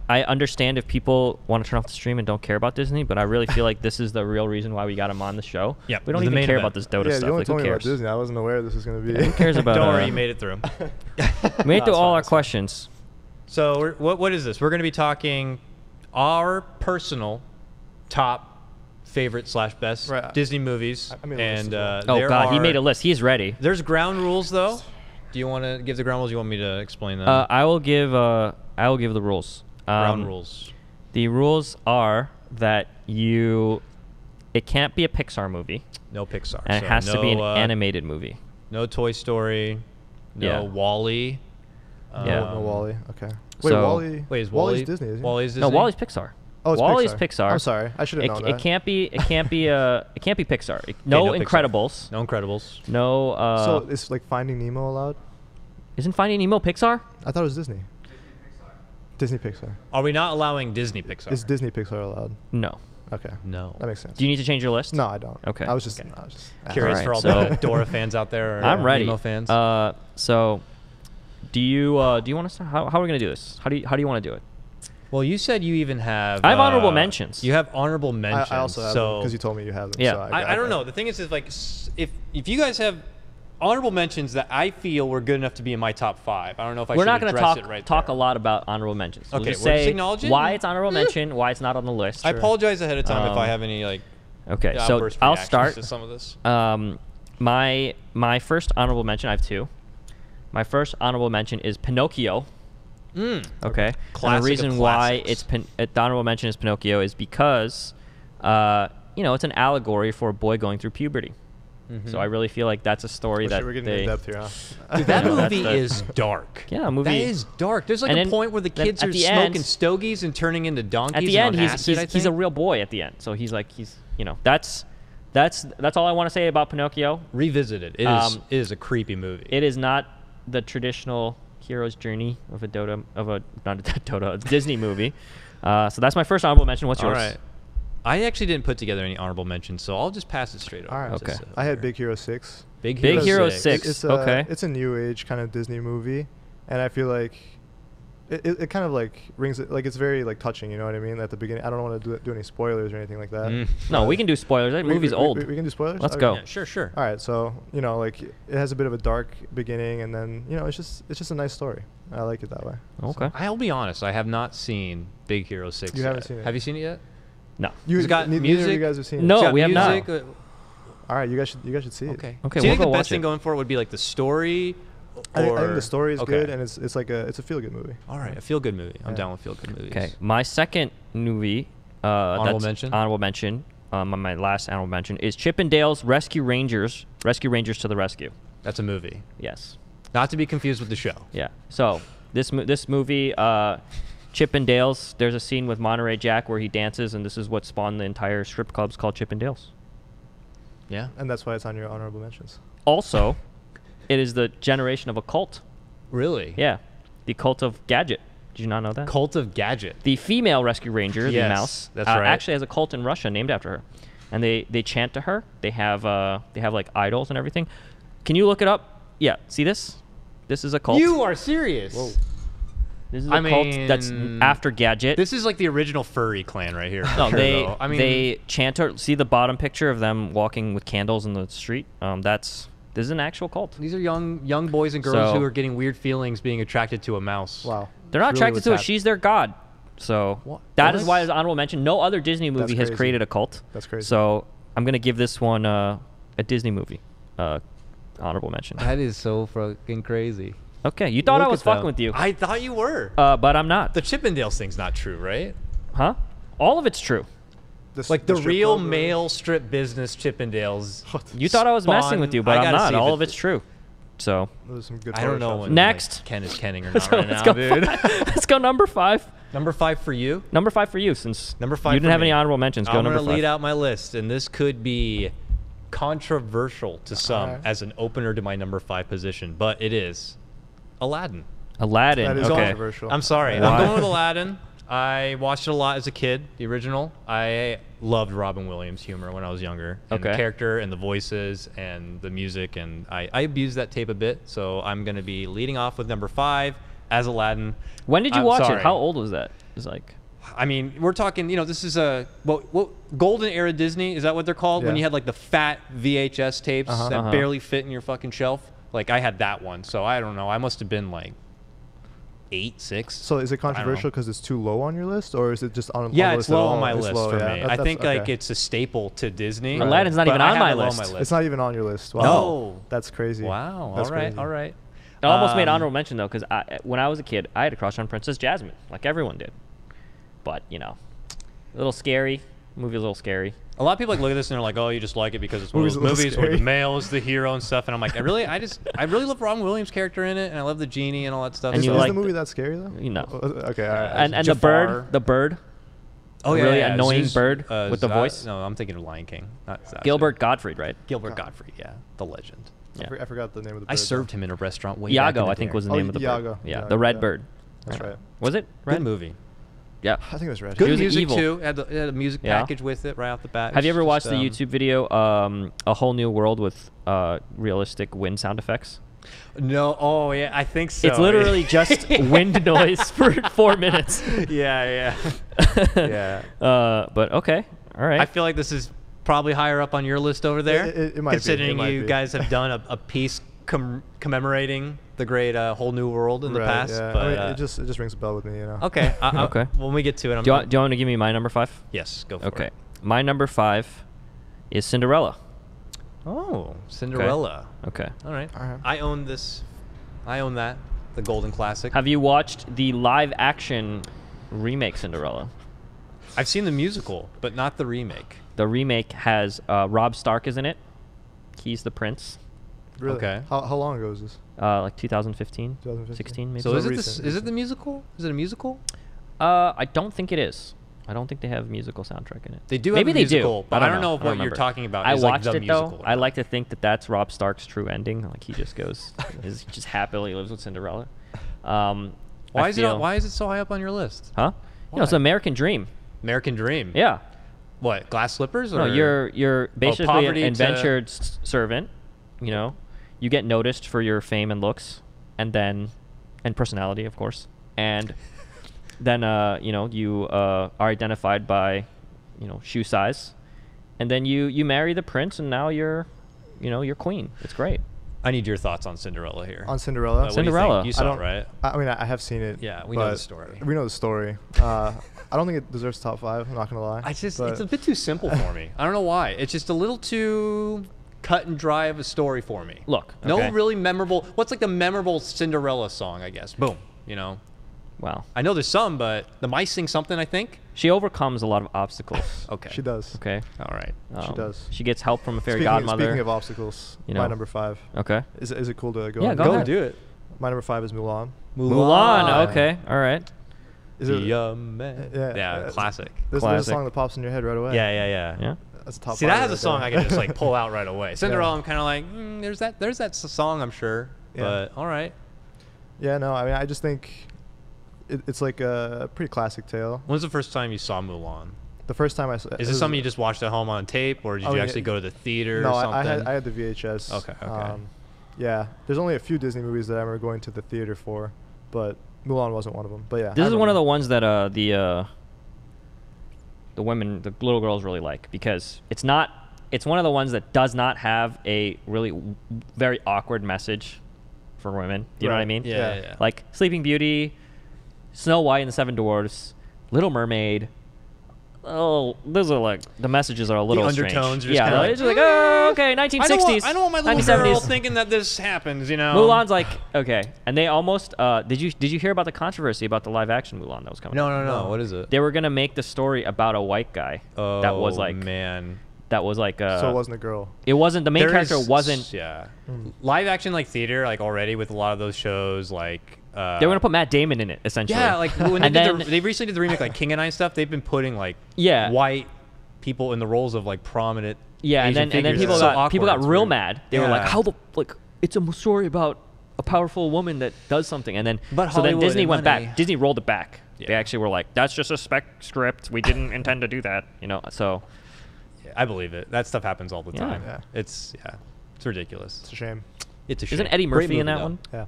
I understand if people want to turn off the stream and don't care about Disney, but I really feel like this is the real reason why we got him on the show. Yep, We don't the even main care event. about this Dota yeah, stuff. you only Like, who told me about cares? Disney. I wasn't aware this was going to be. Who cares about? Don't worry, you made it through. We made it through all our That's fine. questions. So what is this? We're going to be talking our personal top favorite / best Right. Disney movies. I made a list And as Oh there God, he are- made a list. He's ready. There's ground rules though. Do you want to give the ground rules? You want me to explain them? I will give the rules. Ground rules. The rules are that it can't be a Pixar movie, No Pixar. and so it has to be an no, animated movie. No Toy Story. No Yeah. Wall-E. Yeah. No Wally. Okay. Wait, So- Wally. Wait, is Wally's Wall-E Disney? Isn't he? Wally's Disney? No, Wally's Pixar. Oh, it's Wally's Pixar. Pixar. I'm sorry. I should have known that. It can't be Pixar. No no Pixar. Incredibles. No Incredibles. No. So is like Finding Nemo allowed? Isn't Finding Nemo Pixar? I thought it was Disney. Disney Pixar. Are we not allowing Disney Pixar? Is Disney Pixar allowed? No. Okay. No. That makes sense. Do you need to change your list? No, I don't. Okay. I was just. Okay. Alright, Curious for all so- the Dora fans out there. Or I'm ready. Nemo fans. So, do you want to start? How are we gonna do this? How do you want to do it? well, you said you even have. I have honorable mentions. You have honorable mentions. I also have so because you told me you have them. Yeah. So I don't know. The thing is like if you guys have honorable mentions that I feel were good enough to be in my top 5. I don't know if I We're should not going to address talk it right talk there. a lot about honorable mentions. We'll Okay, just we're just say acknowledging? why it's honorable mention, why it's not on the list. I apologize ahead of time if I have any like Okay, so outburst I'll reactions start. to some of this. My first honorable mention. I have 2. My first honorable mention is Pinocchio. Okay. And Classic of the reason why classics. the honorable mention is Pinocchio is because it's an allegory for a boy going through puberty. So I really feel like that's a story that We're getting they. in depth here, huh? Dude, that No, movie that's- is dark. Yeah, movie. That is dark. There's like And a then- point where the then kids at are the smoking end- stogies and turning into donkeys. At the end, and on he's acid, I he's a think. real boy at the end. So he's that's all I want to say about Pinocchio. Revisit it. It is a creepy movie. It is not the traditional hero's journey of a Disney movie. So that's my first honorable mention. What's All yours? right. I actually didn't put together any honorable mentions, so I'll just pass it straight over. All right. Okay. I had Big Hero 6. Big Big Hero 6. 6. It's Okay. It's a new age kind of Disney movie, and I feel like it kind of like rings it, like it's very like touching. You know what I mean? At the beginning, I don't want to do any spoilers or anything like that. No, we can do spoilers. That movie's old. We can do spoilers. Let's Okay. go. Yeah, sure. All right, so like it has a bit of a dark beginning, and then it's just a nice story. I like it that way. Okay. I'll be honest. I have not seen Big Hero 6 You yet. haven't seen it? Have you seen it yet? No. You It's got neither of music? you guys have seen it. No, It's got we have not. music. All right, you guys should see it. Okay. Okay, Do you we'll think the go best watch thing it. going for it would be like the story? I think or- the story is Okay. good, and it's a feel good movie. All right, a feel good movie. I'm Yeah. down with feel good movies. Okay. My second movie. Honorable that's mention? Honorable mention. My last honorable mention is Chip and Dale's Rescue Rangers. Rescue Rangers to the Rescue. That's a movie. Yes. Not to be confused with the show. Yeah. So this movie, Chip and Dale's. There's a scene with Monterey Jack where he dances, and this is what spawned the entire strip clubs called Chip and Dale's. Yeah. And that's why it's on your honorable mentions. Also, it is the generation of a cult. Really? Yeah, the cult of Gadget. Did you not know that? Cult of Gadget. The female rescue ranger, Yes, the mouse, that's right. actually has a cult in Russia named after her, and they chant to her. They have like idols and everything. Can you look it up? Yeah, see this? This is a cult. You are serious. Whoa. This is a cult that's after Gadget. This is like the original furry clan right here. No, sure, they though. I mean, they chant her. See the bottom picture of them walking with candles in the street? This is an actual cult. these are young boys and girls So- who are getting weird feelings being attracted to a mouse. Wow. They're not It's really attracted what's to it. happening. She's their god. So What? that is What? why it's honorable mention. No other Disney movie has crazy. created a cult. That's crazy. So I'm gonna give this one a Disney movie honorable mention. That is so fucking crazy. Okay, you thought I Look was at fucking them. with you, I thought you were. but I'm not. The Chippendales thing's not true, right? Huh? All of it's true. Like the strip real club, or- male strip business Chippendales. You thought I was messing Spawn- with you, but I I'm gotta not. see if All it- of it's true. So Those are some good I don't know Photoshops. when Next. like, Ken is Kenning or let's not right now, dude. let's go number 5. Number 5 for you. Number 5 for you, since Number 5 you for didn't have me. any honorable mentions. Go I'm number gonna 5. lead out my list, and this could be controversial to some Alright. as an opener to my number 5 position, but it is Aladdin. Aladdin. That is Okay. controversial. I'm sorry. Why? I'm going with Aladdin. I watched it a lot as a kid, the original. I loved Robin Williams' humor when I was younger. And the Okay. character and the voices and the music, and I abused that tape a bit, so I'm going to be leading off with number 5 as Aladdin. When did you I'm watch sorry. it? How old was that? It was like I mean, we're talking, this is a what golden era Disney, is that what they're called? When Yeah. you had like the fat VHS tapes that barely fit in your fucking shelf. Like I had that one, so I don't know. I must have been like 8, 6. So is it I don't know. controversial because it's too low on your list, or is it just on? Yeah, on the it's list at low all? on my It's list low, for yeah. me. That's- I think okay. like it's a staple to Disney. Aladdin's not but even I on have my it low list. It's not even on your list. Wow. No. That's crazy. Wow. That's All right. crazy. All right. it almost made honorable mention though, because when I was a kid, I had a crush on Princess Jasmine, like everyone did. But a little scary. Movie a little scary. A lot of people like look at this and they're like, "Oh, you just like it because it's one of Movie's those a little movies where the scary. male is the hero and stuff." And I'm like, I really love Robin Williams' character in it, and I love the genie and all that stuff. And Is, you is like the movie that scary though? Okay. All right. And Jafar. the bird. Oh yeah, really yeah, annoying Zeus- bird with the Zaz- voice. No, I'm thinking of Lion King. Not Zazu. Gilbert Gottfried, right? Gilbert Gottfried, yeah, the legend. Yeah. I forgot the name of the bird. I served him in a restaurant way back in Iago, the I think day. was the Oh, name of the bird. Iago. Yeah, Iago, the red yeah. bird. That's right. Was it? Good Red? movie. Yeah. I think it was red. Good was music evil. too. It had a music Yeah. package with it right off the bat. Have you ever watched Just, the YouTube video, A Whole New World with realistic wind sound effects? No. Oh yeah, I think so. It's literally just wind noise for 4 minutes. yeah, yeah. But okay, all right. I feel like this is probably higher up on your list over there. It might be. considering It might you be. guys have done a piece commemorating the great Whole New World in the Right, past. yeah. But I mean, it just rings a bell with me, okay, Okay. When we get to it, I'm do you want to give me my number 5? yes, go for Okay. it. My number 5 is Cinderella. Oh, Cinderella. Okay. All right. All right. I own this. I own that. The golden classic. Have you watched the live action remake Cinderella? I've seen the musical, but not the remake. The remake has Rob Stark is in it. He's the prince. Really? Okay. How long ago was this? Like 2015, 2015. 16 maybe. So is it recent, is it the musical? Is it a musical? I don't think it is. I don't think they have musical soundtrack in it. They do have Maybe a they musical, do, but I don't know if I what you're remember. talking about I is like watched the it though. musical or I not. like to think that that's Rob Stark's true ending. Like he just goes, he just happily lives with Cinderella. Why I is it? feel- Why is it so high up on your list? Huh? You know, it's Why? an American dream. American Dream. Yeah. What? Glass slippers? Or No, you're basically an poverty to- indentured servant. You know, you get noticed for your fame and looks, and personality, of course, and then you are identified by shoe size, and then you marry the prince, and now you're queen. It's great. I need your thoughts on Cinderella here. On Cinderella? What do you think? Cinderella. You I saw don't- it, right? I mean, I have seen it. Yeah, we know the but story. We know the story. I don't think it deserves top 5. I'm not gonna lie. It's but a bit too simple for me. I don't know why. It's just a little too cut and dry of a story for me. Look, No okay. really memorable. What's like the memorable Cinderella song? I guess. Boom. Wow. I know there's some, but the mice sing something. I think. She overcomes a lot of obstacles. Okay. She does. Okay. All right. She does. She gets help from a fairy Speaking godmother. of obstacles, You my know. number 5. Okay. Is it cool to go? Yeah, on? go Go ahead. do it. My number 5 is Mulan. Mulan. Okay. All right. Is it? Yeah, classic. There's a Classic. song that pops in your head right away. Yeah. That's a top. See, 5 that has right a song there. I can just like pull out right away. Cinderella, Yeah. I'm kind of like, there's that song, I'm sure. Yeah. But all right. Yeah, no, I mean, I just think it's like a pretty classic tale. When's the first time you saw Mulan? The first time I saw Is this something you just watched at home on tape, or did you actually go to the theater No, or something? I had the VHS. Okay. Yeah, there's only a few Disney movies that I remember going to the theater for, but Mulan wasn't one of them. But yeah, This is one of the ones that the women, the little girls really like, because it's one of the ones that does not have a really very awkward message for women. Do you know what I mean? Yeah. Like Sleeping Beauty, Snow White and the Seven Dwarfs, Little Mermaid. Oh, those are like the messages are a little strange. undertones are just yeah, kinda like, it's just like, oh, okay, 1960s. I don't want my little 1970s. girl thinking that this happens, Mulan's like, okay, and they almost did you hear about the controversy about the live action Mulan that was coming? No. What is it? They were gonna make the story about a white guy that was like man. that was like So it wasn't a girl. it wasn't the main There character is- wasn't. Yeah. Live action like theater, like already with a lot of those shows, like They were gonna put Matt Damon in it essentially. yeah, like when they And did then- they recently did the remake like King and I stuff. They've been putting like Yeah. white people in the roles of like prominent. Yeah, and Asian then figures. people It's so got awkward, it's real weird. mad. They were like, Yeah. how the like it's a story about a powerful woman that does something, and then But so then Hollywood Disney and went money. back. Disney rolled it back. They Yeah. actually were like, that's just a spec script. We didn't intend to do that. So I believe it. That stuff happens all the Yeah. time. Yeah. It's ridiculous. It's a shame. It's a shame. isn't Eddie Great Murphy in movie, that though. one? Yeah.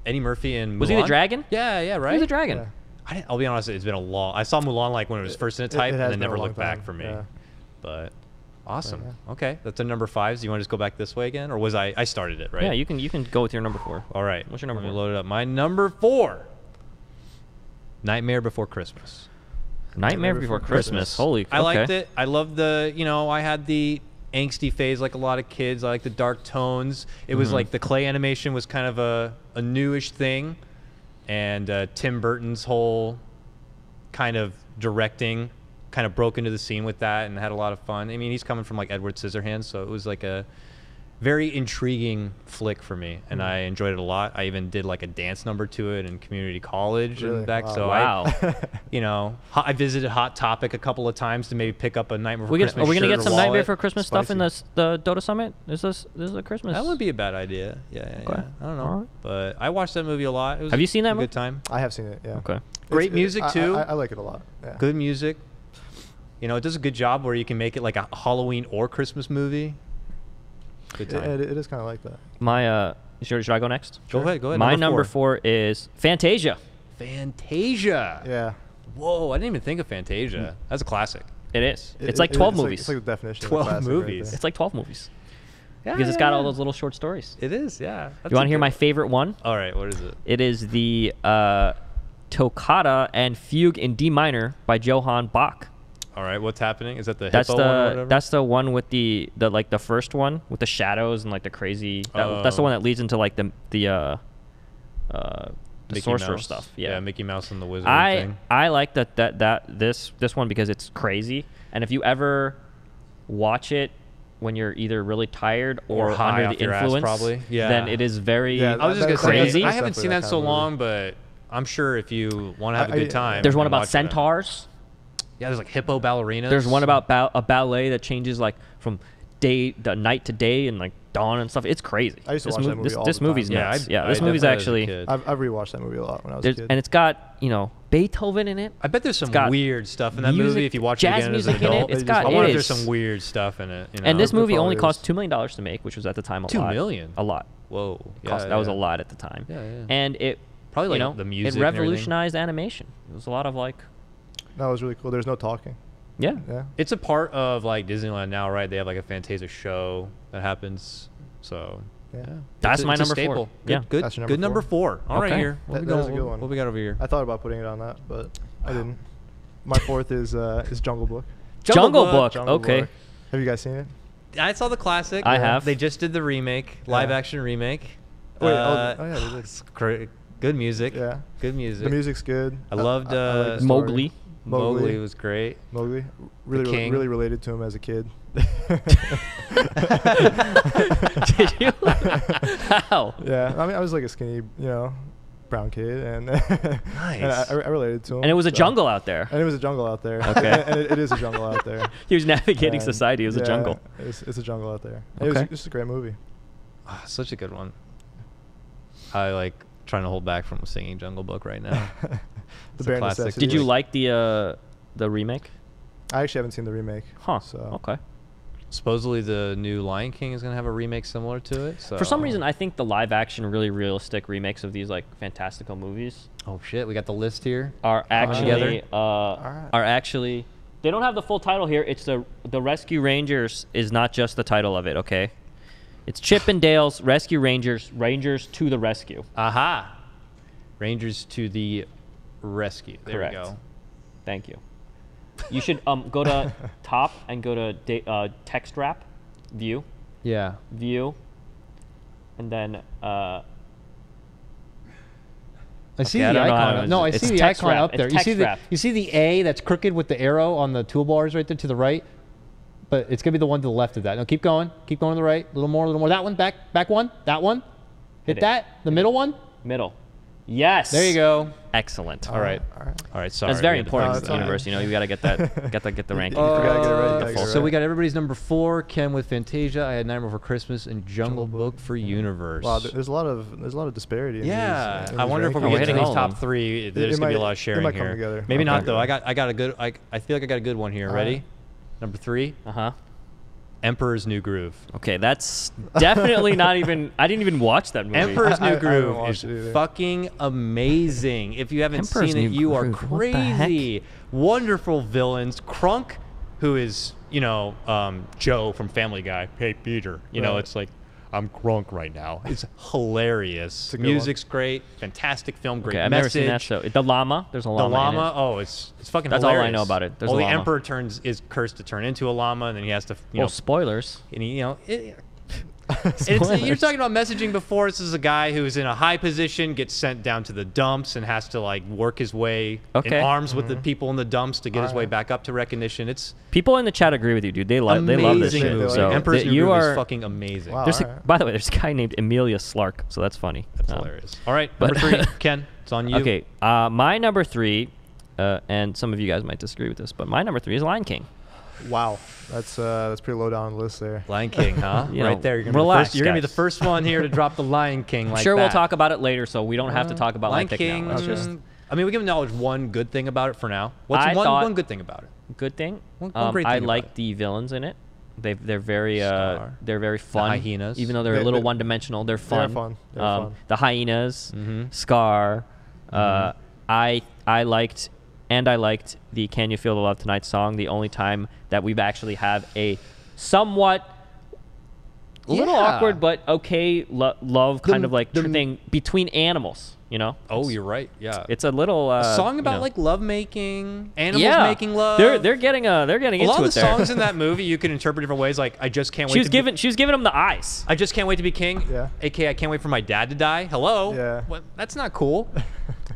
Eddie Murphy and Was he the Mulan? dragon? Yeah, right. He was a dragon. Yeah. I'll be honest, it's been a long. I saw Mulan like when it was first in its hype, it and has then been a never long looked back time, for me. yeah. But awesome. Yeah. Okay, that's a number 5. So you want to just go back this way again, or was I started it right? Yeah, you can go with your number 4. All right. What's your number Let me 4? load it up. My number 4. Nightmare Before Christmas. Nightmare Before Christmas. Holy. I liked okay. it. I loved the. I had the angsty phase like a lot of kids. I like the dark tones. It was like the clay animation was kind of a newish thing, and Tim Burton's whole kind of directing kind of broke into the scene with that and had a lot of fun. I mean, he's coming from like Edward Scissorhands, so it was like a very intriguing flick for me, and I enjoyed it a lot. I even did like a dance number to it in community college Really? and back. Wow. So Wow. I visited Hot Topic a couple of times to maybe pick up a Nightmare Before Are Christmas we gonna shirt get or some Nightmare wallet. Before Christmas stuff in the Dota Summit? Is this a Christmas? That would be a bad idea. Yeah. Okay. I don't know, Alright. but I watched that movie a lot. It was Have you seen that a movie? good time. I have seen it. Yeah. Okay. Great music too. I like it a lot. Yeah. Good music. It does a good job where you can make it like a Halloween or Christmas movie. Good time. It is kind of like that. My should I go next? Go ahead. My number 4 is Fantasia. Fantasia. Yeah. Whoa, I didn't even think of Fantasia. That's a classic. It is. It's like 12 movies. It's like the definition. 12 of classic movies. Right It's like 12 movies. Yeah, Because it's got all those little short stories. It is, yeah. You want to hear my favorite one? All right, what is it? It is the Toccata and Fugue in D minor by Johann Bach. All right, what's happening? Is that the That's hippo one or whatever? that's the one with the like the first one with the shadows and like the crazy. That's the one that leads into like the Mickey sorcerer Mouse. stuff. Yeah. Mickey Mouse and the Wizard I thing. like this one because it's crazy, and if you ever watch it when you're either really tired or high under off the your ass, influence, probably. Yeah. then it is very. Yeah, I was just That's gonna say, crazy. I haven't Definitely seen that that so kind of long, but I'm sure if you want to have a I- good time. There's you one can about watch it. centaurs. Yeah, there's like hippo ballerinas. There's one about a ballet that changes like from night to day and like dawn and stuff. It's crazy. I used to This watch that movie all This the time. movie's nuts. Yeah, This I movie's definitely as a actually. kid. I've rewatched that movie a lot when I was a kid. And it's got Beethoven in it. I bet there's some got weird stuff in that music- movie if you watch it jazz again as an music in it. adult. It's got- I wonder it if there's is- some weird stuff in it. And this There movie only probably cost is. $2 million to make, which was at the time a $2 lot. million? A lot. Whoa. That was a lot at the time. Yeah, yeah. And it Probably, you like, know, the music it and everything. revolutionized animation. It was a lot of like That was really cool. There's no talking. yeah. Yeah. It's a part of like Disneyland now, right? They have like a Fantasia show that happens. So Yeah. That's it's my a number staple. 4. Good, Yeah. good, That's your good number number 4. All right, Okay. here. What, That is a good one. What we got over here? I thought about putting it on that, but I didn't. My 4th is Jungle Book. Jungle Book. Jungle Okay. Book. Have you guys seen it? I saw the classic. I have. They just did the remake, live action remake. Wait, oh yeah, they did. it's good music. Yeah. Good music. The music's good. I loved like the story. Mowgli. Mowgli was great. Mowgli. king. Really related to him as a kid. Did you? Wow. Yeah, I mean, I was like a skinny, brown kid, and, Nice. and I related to him. And it was a so- jungle out there. And it was a jungle out there. Okay. And it is a jungle out there. He was navigating And, society. It was a jungle. It's a jungle out there. Okay. It's a great movie. Ah, such a good one. I like trying to hold back from singing Jungle Book right now. The It's a bare classic. necessity. Did you like the remake? I actually haven't seen the remake. Huh. So. Okay. Supposedly the new Lion King is going to have a remake similar to it. So. For some reason, I think the live action, really realistic remakes of these like fantastical movies Oh shit, we got the list here. are actually together. are actually they don't have the full title here. It's the Rescue Rangers is not just the title of it. Okay, it's Chip and Dale's Rescue Rangers. Rangers to the rescue. Aha. Rangers to the rescue. There Correct. we go. Thank you. You should go to top and go to text wrap, view, Yeah. and then I see I the don't know how icon. to- No, I it's see the text icon wrap. up there. It's You see text the wrap. you see the A that's crooked with the arrow on the toolbars right there to the right, but it's gonna be the one to the left of that. No, keep going to the right. A little more. That one, back one. That one. Hit Hit it. that. The middle one. middle. Yes. There you go. Excellent. All right. All right. All right. Sorry. That's very we had to important fix in the that. universe. You know, you gotta get that, get the ranking. You gotta get it right, you gotta get it So right. we got everybody's number 4. Ken with Fantasia. I had Nightmare Before Christmas and Jungle Book for Universe. Wow, there's a lot of disparity. In Yeah, these, I wonder if Oh, we we're get to hitting these all of top them. 3. There's It gonna be a might- lot of it sharing might come here. together. Maybe not Okay. though. I got a good. I feel like I got a good one here. All Ready? right. Number 3, Uh-huh. Emperor's New Groove. Okay, that's definitely not even. I didn't even watch that movie. Emperor's I New haven't Groove watched is it either. fucking amazing. If you haven't Emperor's seen it, New you are Groove, what the heck? crazy. Wonderful villains. Crunk, who is Joe from Family Guy. Hey Peter, Right. it's like I'm Crunk right now. It's hilarious. a good one. Music's great. Fantastic film. Great Okay, I've message. never seen that. So the llama. There's a The llama. in llama, it. oh, it's fucking That's all I hilarious. know about it. There's well, a the llama. emperor is cursed to turn into a llama, and then he has to, Well, spoilers. and he, you're talking about messaging before. This is a guy who's in a high position, gets sent down to the dumps, and has to like work his way in Okay. arms with the people in the dumps to get his way Alright. back up to recognition. It's People in the chat agree with you, dude. They love this amazing shit. movie. So Emperor's New you Groove are. is fucking amazing. Wow. There's Alright. by the way, there's a guy named Amelia Slark, so that's funny. That's hilarious. All right, number but- 3, Ken, it's on you. Okay, my number 3, and some of you guys might disagree with this, but my number 3 is Lion King. Wow, that's pretty low down on the list there. Lion King, huh? You right know, there. You're relax, gonna be the guys. first one here to drop the Lion King. Like sure, we'll that. talk about it later, so we don't have to talk about Lion my pick King. now. It's just I mean, we can acknowledge one good thing about it for now. What's I one thought- good thing about it? good thing. One great I thing about like it. the villains in it. They're very Scar. they're very fun. hyenas. Even though they're a They- little they- one-dimensional, they're They're fun. fun. They're fun. The hyenas, Mhm. Scar. I liked the "Can You Feel the Love Tonight" song. The only time that we've actually have a somewhat a little Yeah. awkward but okay love kind of like the- thing between animals. Oh, you're right. Yeah. It's a little a song about like love making, animals yeah, making love. They're getting a into lot of it the there. songs in that movie you can interpret different ways. Like I just can't wait. She was giving him the eyes. I just can't wait to be king. Yeah. AKA I can't wait for my dad to die. Hello. Yeah. What? That's not cool.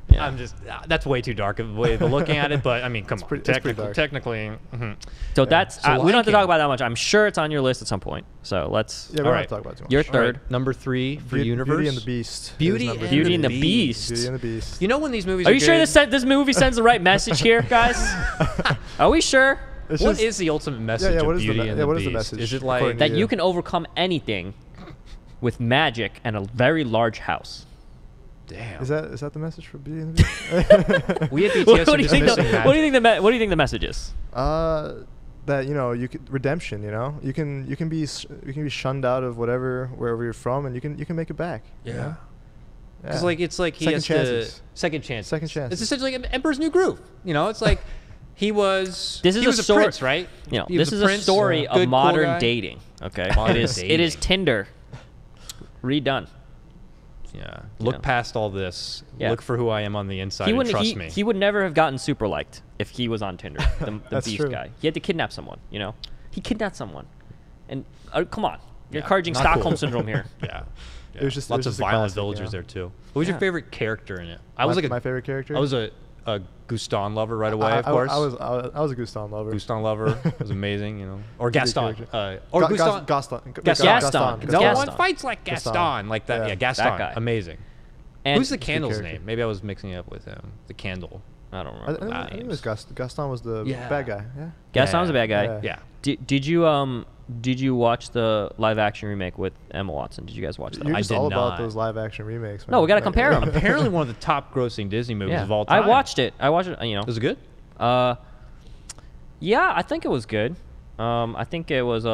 Yeah. I'm just that's way too dark of a way of looking at it. But I mean, come on. pretty- it's pretty dark. Technically. Mhm. So that's So we don't have Lion to talk King. about that much. I'm sure it's on your list at some point. So let's. Yeah, we All don't right. have to talk about it too much. Your All right, third. number 3 for Universe. Beauty and the Beast. Beauty is number and three. Beauty and the Beast. Beast. Beauty and the Beast. You know when these movies Are you sure good? this movie sends the right message here, guys? Are we sure It's What just- is the ultimate message what of is the Beauty me- and yeah, the what is the Beast? message Is it according like to that you? you can overcome anything with magic and a very large house? damn? Is that the message for Beauty and the Beast? We at BTS What are do you just think? missing What do you magic. think the message is? That you could redemption. You can be shunned out of wherever you're from, and you can make it back. you know? Because Yeah. it's like he Second has chances. to second chance. Second chances. It's essentially like Emperor's New Groove. It's like he was. This is he a was a story- prince, right? He was This is a prince, story good, of cool modern guy. dating. Okay, Modern it is dating. Tinder redone. Yeah. Look past all this. Yeah. Look for who I am on the inside. He And wouldn't. trust me. He would never have gotten super liked if he was on Tinder. The That's Beast true. guy. He had to kidnap someone. He kidnapped someone, and come on, you're Yeah, encouraging not Stockholm cool. syndrome here. Yeah. It was just- it lots was of just a violent classic, villagers yeah. there too. What was Yeah. your favorite character in it? I was My- like my favorite character? I was Gaston lover right away, of course. I was a Gaston lover. Gaston lover was amazing, you know. Or Good Gaston. character. Or Gaston. Gaston. Gaston. No Gaston. one fights like Gaston. Gaston. Like that. Yeah. Yeah, Gaston. That guy. Amazing. And Who's the candle's character. name? Maybe I was mixing it up with him. The candle. I don't I remember. think it was names. Gaston was the Yeah. bad guy. Yeah. Gaston's a bad guy. Yeah. Yeah. Did you watch the live action remake with Emma Watson? Did you guys watch that? You're I just did all not. about those live action remakes. No, man. we gotta Like- compare 'em. Apparently one of the top grossing Disney movies Yeah. of all time. I watched it. You know. Was it good? Yeah, I think it was good. I think it was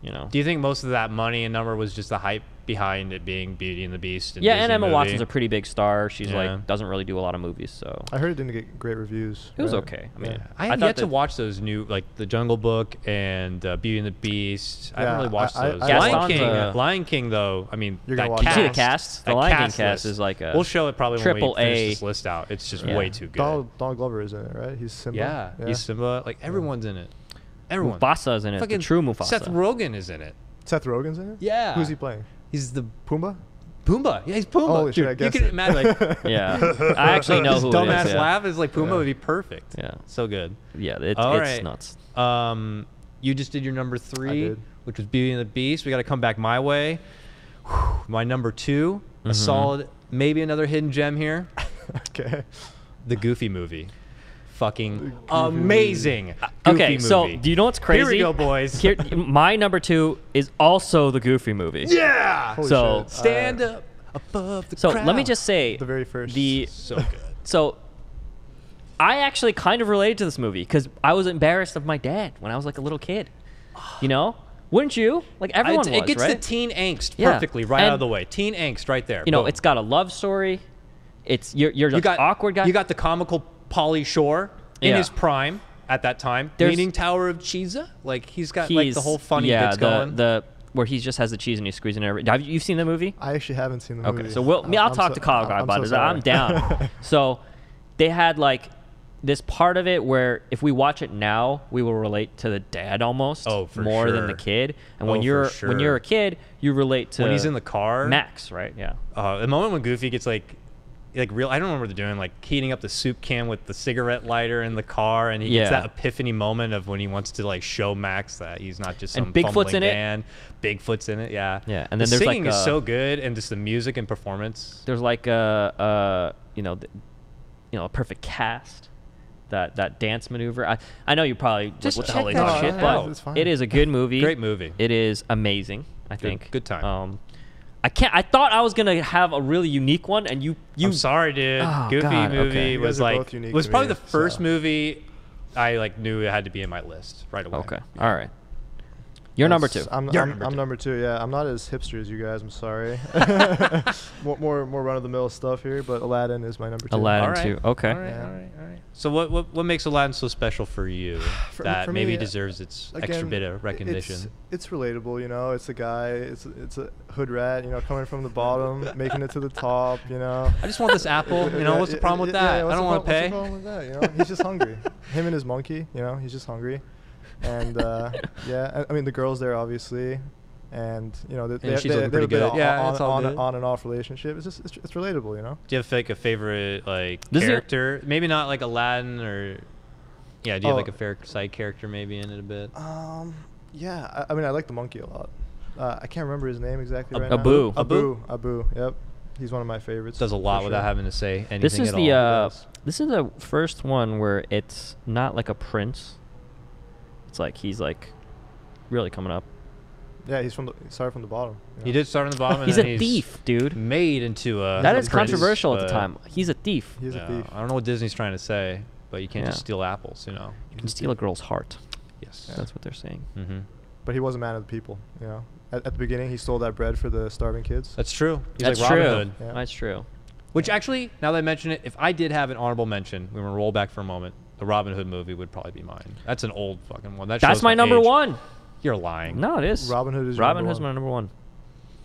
you know. Do you think most of that money and number was just the hype behind it being Beauty and the Beast? And Yeah, and Disney Emma movie? Watson's a pretty big star. She's Yeah. like doesn't really do a lot of movies, so I heard it didn't get great reviews. it was right? okay. I mean, Yeah. I have thought yet to that- watch those new, like The Jungle Book and Beauty and the Beast. I haven't Yeah, really watched I- those. I- Lion Gaston's King, a- Lion King, though. I mean, You're that gonna watch cast, it. You see the cast? The that Lion King cast list. is like a We'll show it probably when triple we finish A. this list out. It's just Yeah. way too good. Donald Glover is in it, right? He's Simba. Yeah, he's Simba. Like everyone's in it. Everyone. Mufasa's in it. Fucking The true Mufasa. Seth Rogen is in it. Seth Rogen's in it. Yeah. Who's he playing? He's the Pumbaa. Pumbaa. Yeah, he's Pumbaa. Holy shit, I Dude, you guessed can it. imagine like Yeah, I actually know his who it dumbass is. Yeah. laugh is like Pumbaa Yeah. would be perfect. Yeah. So good. Yeah, All it's right. nuts. You just did your number 3, did. which was Beauty and the Beast. We got to come back my way. Whew. My number 2, a solid, maybe another hidden gem here. Okay. The Goofy movie. Fucking amazing. Okay, Goofy so movie. do you know what's crazy? Here we go, boys. Here, my number 2 is also the Goofy movie. Yeah. Holy So- shit. Stand up above the So crowd. let me just say, The very first. So good. So I actually kind of related to this movie because I was embarrassed of my dad when I was like a little kid. You know, wouldn't you? Like everyone was, It gets right? the teen angst Yeah. perfectly right out And- of the way. Teen angst right there. You know, Boom. it's got a love story. It's you're you just got awkward guy. You got the comical Pauly Shore in Yeah. his prime at that time. There's- Leaning Tower of Cheesa. Like he's got like the whole funny yeah, bits going. the where he just has the cheese and he's squeezing it. Have you seen the movie? I actually haven't seen the movie. Okay, so I'll I'm talk to Kyle I'm about so it. sorry. I'm down. So they had like this part of it where if we watch it now, we will relate to the dad almost For more than the sure. kid. And Oh, when for you're sure. when you're a kid, you relate to when he's in the car. Max, right? Yeah. The moment when Goofy gets like real, I don't know what they're doing, like heating up the soup can with the cigarette lighter in the car, and he gets Yeah. that epiphany moment of when he wants to like show Max that he's not just some And Bigfoot's fumbling in it. man. Bigfoot's in it, yeah. Yeah, and the then there's, like, singing is so good, and just the music and performance. There's like a perfect cast. That dance maneuver. I know you probably Just what the hell check they that talk shit shit, out. but It's fine. it is a good movie. Great movie. It is amazing. I think good time. I thought I was gonna have a really unique one, and you. I'm sorry, dude. Oh, Goofy God, movie okay. You guys was are like both unique was to probably me, the first so. movie I like knew it had to be in my list right away. Okay. All right. You're number 2. I'm You're I'm number number 2. Yeah, I'm not as hipster as you guys. I'm sorry. more run of the mill stuff here, but Aladdin is my number 2. Aladdin All right. 2. Okay. All right, Yeah. all right. So what makes Aladdin so special for you that for maybe me, deserves its extra Again, bit of recognition? It's relatable, you know. It's a guy. It's a hood rat, you know, coming from the bottom, making it to the top, you know. I just want this apple. You know, what's the problem with that? I don't want to pay. What's the problem with that? You know, he's just hungry. Him and his monkey, you know, he's just hungry. And yeah, I mean the girls there obviously, and you know they she's they looking have a pretty bit good. of Yeah, it's all on good. and off relationship. It's just it's relatable, you know. Do you have like a favorite like This is- character? Maybe not like Aladdin or yeah. Do you have Oh. like a favorite side character maybe in it a bit? Yeah, I mean I like the monkey a lot. I can't remember his name exactly right Abu. now. Abu. Yep, he's one of my favorites. Does a lot for without sure. having to say anything This is at the all. this is the first one where it's not like a prince. It's like he's like really coming up. Yeah, he's started from the bottom. you He know? did start on the bottom. He's and a then thief, dude. Made into a That a is prince, controversial at the but, time. He's a thief. He's a thief. I don't know what Disney's trying to say, but you can't Yeah. just steal apples, you know. You can steal a girl's heart. Yes. That's what they're saying. Mm-hmm. But he was a man of the people, you know. At the beginning, he stole that bread for the starving kids. That's true. He's That's like Robin true. Hood. Yeah. That's true. Which actually, now that I mention it, if I did have an honorable mention, we're gonna roll back for a moment. The Robin Hood movie would probably be mine. That's an old fucking one. That That's shows my number age. 1. You're lying. No, it is. Robin Hood is your Robin number Hood's one. my number 1.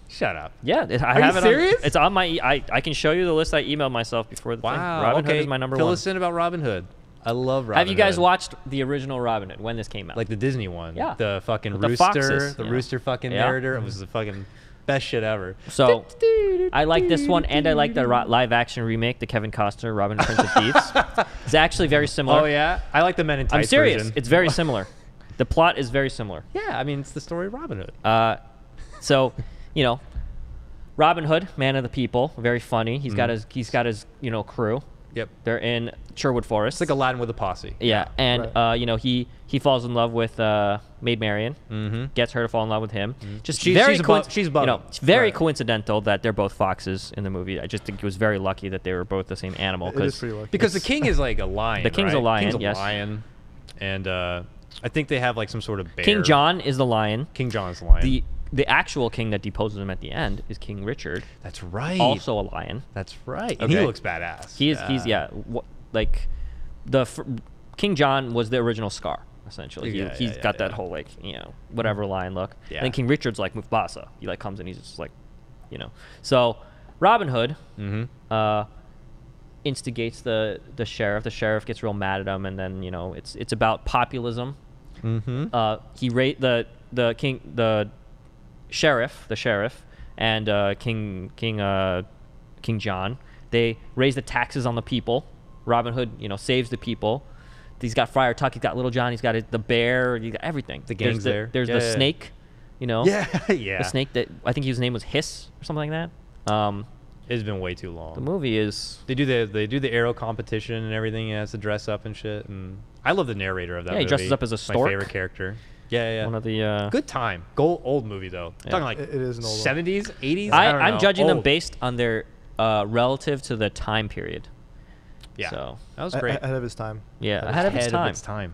Shut up. Yeah, I Are you have it. serious? It's on my. I can show you the list I emailed myself before the thing. Wow. Robin okay. Hood is my number Fill 1. us in about Robin Hood. I love Robin Have you guys Hood. watched the original Robin Hood when this came out? Like the Disney one? Yeah. The fucking With the rooster, foxes, the yeah. rooster fucking Yeah. narrator. It was the fucking. Best shit ever. So I like this one, and I like the live action remake, the Kevin Costner Robin Hood, Prince of Thieves. It's actually very similar. Oh yeah, I like the Men in Tights I'm serious. version. It's very similar. The plot is very similar. Yeah, I mean it's the story of Robin Hood. So, you know, Robin Hood, man of the people, very funny. He's got his crew. Yep. They're in Sherwood Forest. It's like Aladdin with a posse. Yeah, and Right. you know, he falls in love with Maid Marian, gets her to fall in love with him. Just She's very above- she's above you know, him. it's very Right. coincidental that they're both foxes in the movie. I just think it was very lucky that they were both the same animal. It is pretty lucky. Because the king is like a lion. The king's a right? lion, King's a yes. lion, and I think they have like some sort of bear. King John is the lion. King John's the lion. The actual king that deposes him at the end is King Richard, That's right. also a lion. That's right. And he Okay. looks badass. He's like King John was the original Scar essentially. He's got that whole like, you know, whatever lion look. Yeah. And then King Richard's like Mufasa. He like comes and he's just like, you know. So Robin Hood instigates the sheriff. The sheriff gets real mad at him, and then, you know, it's about populism. The sheriff and King John, they raise the taxes on the people. Robin Hood, you know, saves the people. He's got Friar Tuck, he's got Little John, he's got the bear, he's got everything. The gang's there. There's Yeah, the yeah. snake, you know. Yeah, yeah. The snake that I think his name was Hiss or something like that. It's been way too long. The movie is They do the arrow competition and everything. He has to dress up and shit. And I love the narrator of that movie. He dresses up as a My stork. favorite character. Yeah. one of the. Good time. Old movie though. Yeah. Talking like It is an old one. 70s, 80s. I don't I'm know. judging them Old. based on their relative to the time period. Yeah. So That was great. Ahead of his time. yeah, ahead of its time.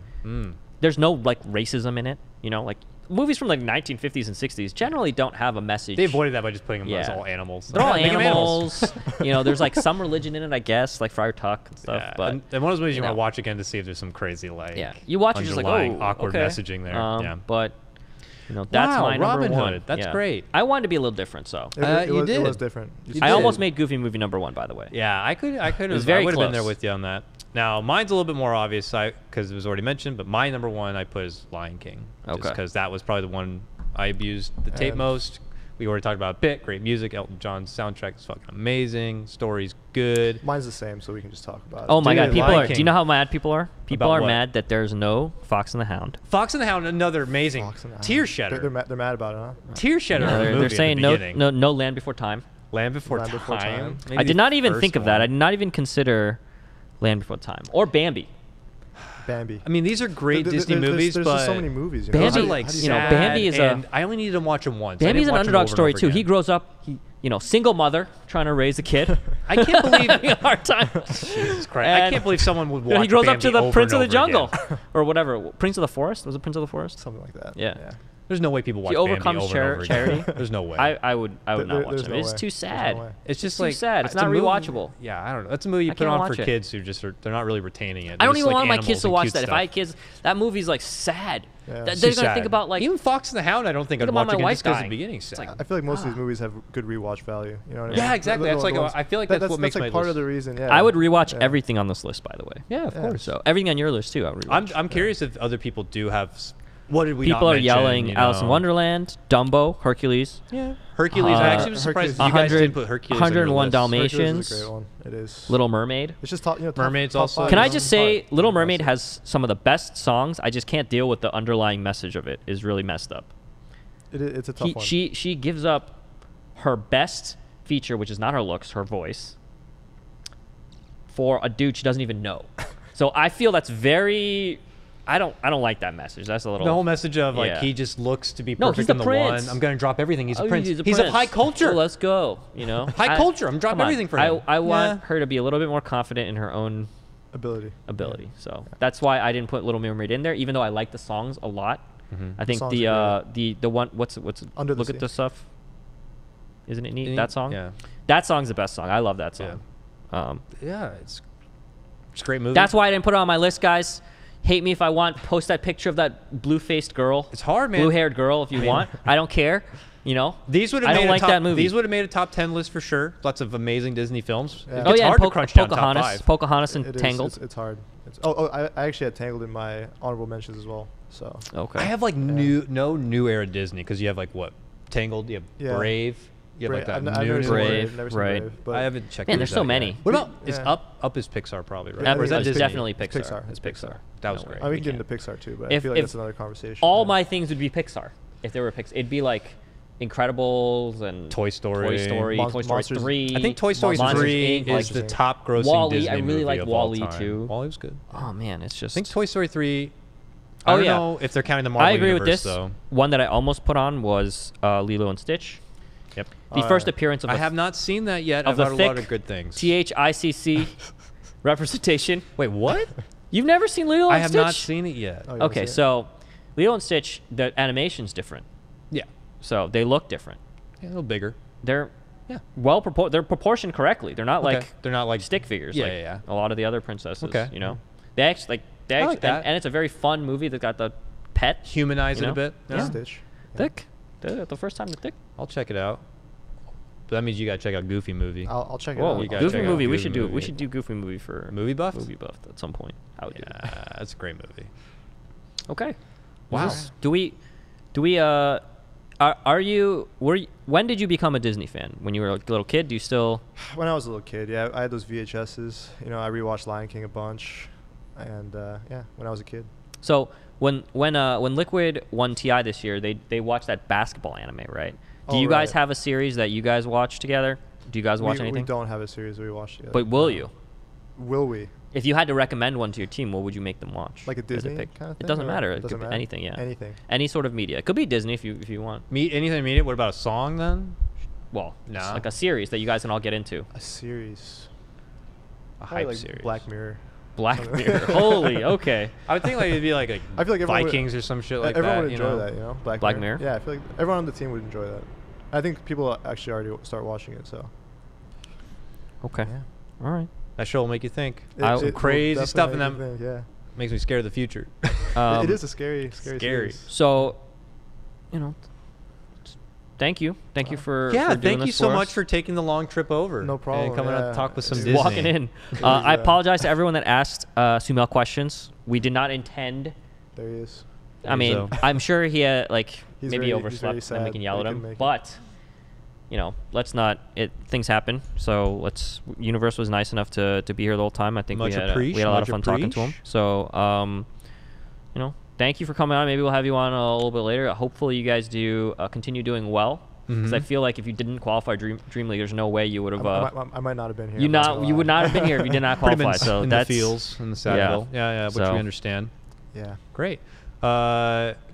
There's no like racism in it. You know, like movies from like 1950s and 60s generally don't have a message. They avoided that by just putting them as Yeah. all animals. They're all Make 'em animals. You know, there's like some religion in it, I guess, like Friar Tuck and stuff. Yeah. But and one of those movies you you want to know. watch again to see if there's some crazy like yeah, you watch it just like, underlying oh, awkward okay. messaging there. Yeah. But you know, that's Wow, my number Robin one. Hood. That's Yeah. great. I wanted to be a little different, so It You was did. different. You I did. almost made Goofy movie number one, by the way. Yeah, I could have. was very I would have been there close. with you on that. Now, mine's a little bit more obvious because it was already mentioned, but my number one I put is Lion King. Just Okay. because that was probably the one I abused the tape And- most. We already talked about it a bit. Great music. Elton John's soundtrack is fucking amazing. Story's good. Mine's the same, so we can just talk about it. Oh my Dude, God, people Lion are. Do King. you know how mad people are? People About are what? mad that there's no Fox and the Hound. Fox and the Hound, another amazing Fox and the Hound. tear shedder. They're mad about it, huh? Tear shedder. Yeah, of a they're movie saying in no, the beginning. no Land Before Time. Land Before Land Before Time. Time. Maybe I did the not even first think of that. I one. did not even consider Land Before Time or Bambi. Bambi. I mean, these are great There- Disney there's- movies, there's but just so many movies. You Bambi- know? those are like How do you know, sad, Bambi is a- and I only needed to watch them once. I Bambi's didn't an watch them underdog over and story over too. He again. grows up, you know, single mother trying to raise a kid. I can't believe Having a hard time. Jesus Christ. I And, can't believe someone would you know, watch he grows up Bambi to the over Prince of and the over Jungle, again. or whatever. Prince of the Forest. Was it Prince of the Forest? Something like that. Yeah. There's no way people watch He Bambi overcomes over and over charity. again. There's no way. I would There- not watch there's it. no It's way. too There's no sad. way. It's just too like sad. It's a not movie- rewatchable. Yeah, I don't know. That's a movie you I put can't on watch for it. kids who just they're not really retaining it. I They're don't just even like want my animals kids to and watch cute that. If stuff. I had kids, that movie's like sad. Yeah. They're It's too gonna sad. think about like even Fox and the Hound. I don't think I'd Think about watch my again wife just because the dying. begining's sad. like- I feel like most of these movies have good rewatch value. You know what I mean? Yeah, exactly. The That's like ones- I feel like that's what makes like my part list. of the reason. Yeah. I would rewatch Yeah. everything on this list, by the way. Yeah, of Yeah. course. So everything on your list too, I would rewatch. I'm curious if other people do have. What did we? People not are mention, yelling you Alice in know? Wonderland, Dumbo, Hercules, Yeah, Hercules. I actually was surprised Hercules. you guys didn't put Hercules. 101 on your list. Dalmatians. Hercules is a great one. It is. Little Mermaid. It's just top, you know, Mermaid's top also- five, Can you I know? just say, Hard. Little Mermaid has some of the best songs. I just can't deal with the underlying message of it. Is really messed up. It's a tough one. She gives up her best feature, which is not her looks, her voice, for a dude she doesn't even know. So I feel that's very. I don't like that message. That's a little. The whole message of like Yeah. he just looks to be No, perfect he's the in the prince. one. I'm gonna drop everything. He's a Oh, prince. he's a He's prince. of high culture. Oh, let's go. You know, High culture. I'm dropping come on. everything for him. I want Yeah. her to be a little bit more confident in her own ability. ability. So that's why I didn't put Little Mermaid in there, even though I like the songs a lot. I think songs the are the one what's Under the look Sea. at this stuff. Isn't it neat? Any- That song. yeah. That song's the best song. I love that song. Yeah, it's a great movie. That's why I didn't put it on my list, guys. Hate me if I want. Post that picture of that blue-faced girl. It's hard, man. Blue-haired girl, if you want. I don't care. You know. These would have I made don't a like top, that movie. These would have made a top 10 list for sure. Lots of amazing Disney films. Yeah. It's Oh yeah, hard and to crunch down top Pocahontas. 5. Pocahontas and It is, Tangled. It's hard. I actually had Tangled in my honorable mentions as well. So Okay. I have like no new era Disney because you have like what Tangled. You have Yeah. Brave. You have like that I've never new seen one. Brave, never seen right. Brave, but I haven't checked. Man, these there's so out many. yet. What about is Yeah. Up is Pixar probably, right? Yeah, Or is that it's Disney? definitely It's Pixar. Pixar. It's Pixar. That was great. I mean, we can get can't. into Pixar too, but If- I feel like if that's another conversation. All yeah. my things would be Pixar if they were Pixar. It'd be like Incredibles and Toy Story. Toy Story Monsters- 3. I think Toy Story Monsters, 3 Inc., is like- the top grossing WALL-E, Disney I really movie like of all WALL-E time. too. WALL-E was good. Oh man, it's I just. think Toy Story 3. I Oh, don't yeah. know if they're counting the Marvel I agree Universe, with this. though. One that I almost put on was Lilo and Stitch. Yep. The first appearance of I the have not seen that yet. of I've the heard a lot thick of good things. THICC representation. Wait, what? You've never seen Lilo and I have Stitch? not seen it yet. Oh, you wanna Okay, see it? so Lilo and Stitch, the animation's different. Yeah. So they look different. Yeah, a little bigger. They're Yeah. they're proportioned correctly. They're not Okay. like They're not like stick figures Yeah, like yeah, yeah. a lot of the other princesses, Okay. you know. They actually like that. and it's a very fun movie that got the pet humanize you it know? a bit. Yeah. Stitch. Yeah. thick. The first time the thick. I'll check it out. But that means you gotta check out Goofy movie. I'll check it Whoa, out. you gotta Goofy check out movie. We Goofy should do. We movie. should do Goofy movie for Movie buff? Movie buff at some point. I would do. Yeah, that's a great movie. Okay. Wow. Do we? When did you become a Disney fan? When you were a little kid? Do you still? When I was a little kid, yeah, I had those VHSs. You know, I rewatched Lion King a bunch, and yeah, when I was a kid. So when Liquid won TI this year, they watched that basketball anime, right? Do Oh, you guys right. have a series that you guys watch together? Do you guys watch We anything? don't have a series that we watch together. But will you? Will we? If you had to recommend one to your team, what would you make them watch? Like a Or they Disney pick? kind of It thing, doesn't or matter. It doesn't could be matter? anything, yeah. Anything. Any sort of media. It could be Disney if you want. Anything immediate? What about a song then? Well, Nah. it's like a series that you guys can all get into. A series. A Probably hype like series. Black Mirror. Black Mirror. Holy, okay. I would think like it'd be like I feel like everyone Vikings or some shit like everyone that. would you enjoy know? that, you know. Black Mirror? Yeah, I feel like everyone on the team would enjoy that. I think people actually already start watching it, so. Okay. Yeah. All right. That show will make you think. I- Some will crazy stuff in definitely them. make you think, Makes me scared of the future. yeah. It is a scary Scary. series. So, you know, thank you for Yeah, for doing thank you this so for much us. for taking the long trip over. No problem, And coming out to yeah. talk with some Just Disney. walking in. was, I yeah. apologize to everyone that asked Sumail questions. We did not intend. There he is. I mean, So- I'm sure he had like He's maybe very- he's overslept very and then we sad can yell that at he him. couldn't make it. But you know, let's not. Things happen. So let's. Universe was nice enough to be here the whole time. I think Much we had a appreciate, lot of much fun talking to him. appreciate. So you know, thank you for coming on. Maybe we'll have you on a little bit later. Hopefully, you guys do continue doing well. Because I feel like if you didn't qualify Dream League, there's no way you would have. I might not have been here. You I'm gonna would lie. not have been here if you did not Pretty qualify. much So in that's the fields, in the Saddleville. Yeah, which So- we understand. Yeah. Great.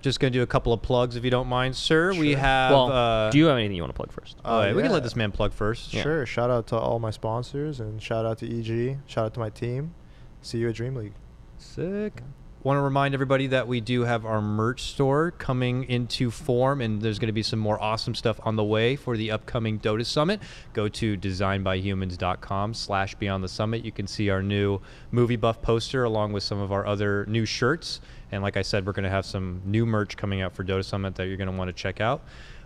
Just going to do a couple of plugs if you don't mind, sir. We Sure. have... well. Do you have anything you want to plug first? Oh, yeah, we can yeah. let this man plug first. Yeah. Sure. Shout out to all my sponsors and shout out to EG. Shout out to my team. See you at Dream League. Sick. Want to remind everybody that we do have our merch store coming into form, and there's going to be some more awesome stuff on the way for the upcoming Dota Summit. Go to designbyhumans.com/Beyond the Summit. You can see our new movie buff poster along with some of our other new shirts. And like I said, we're going to have some new merch coming out for Dota Summit that you're going to want to check out.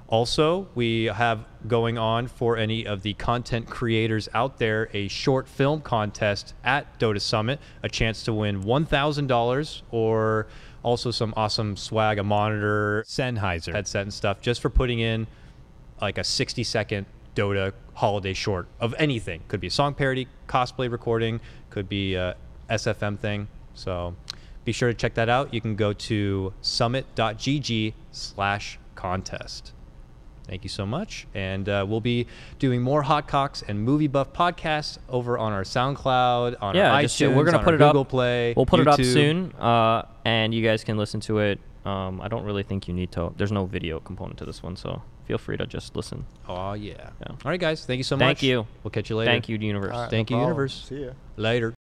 Also, we have going on for any of the content creators out there a short film contest at Dota Summit, a chance to win $1,000 or also some awesome swag, a monitor, Sennheiser headset and stuff, just for putting in like a 60-second Dota holiday short of anything. Could be a song parody, cosplay recording, could be a SFM thing. So be sure to check that out. You can go to summit.gg/contest. Thank you so much. And we'll be doing more HotCox and Movie Buff podcasts over on our SoundCloud, on our iTunes, we're gonna on put our it Google up. Play, We'll put it up YouTube. soon, and you guys can listen to it. I don't really think you need to. There's no video component to this one, so feel free to just listen. Oh, yeah. Yeah. All right, guys. Thank you so much. Thank you. We'll catch you later. Thank you, Universe. All right, Thank no you, problem. Universe. See ya. Later.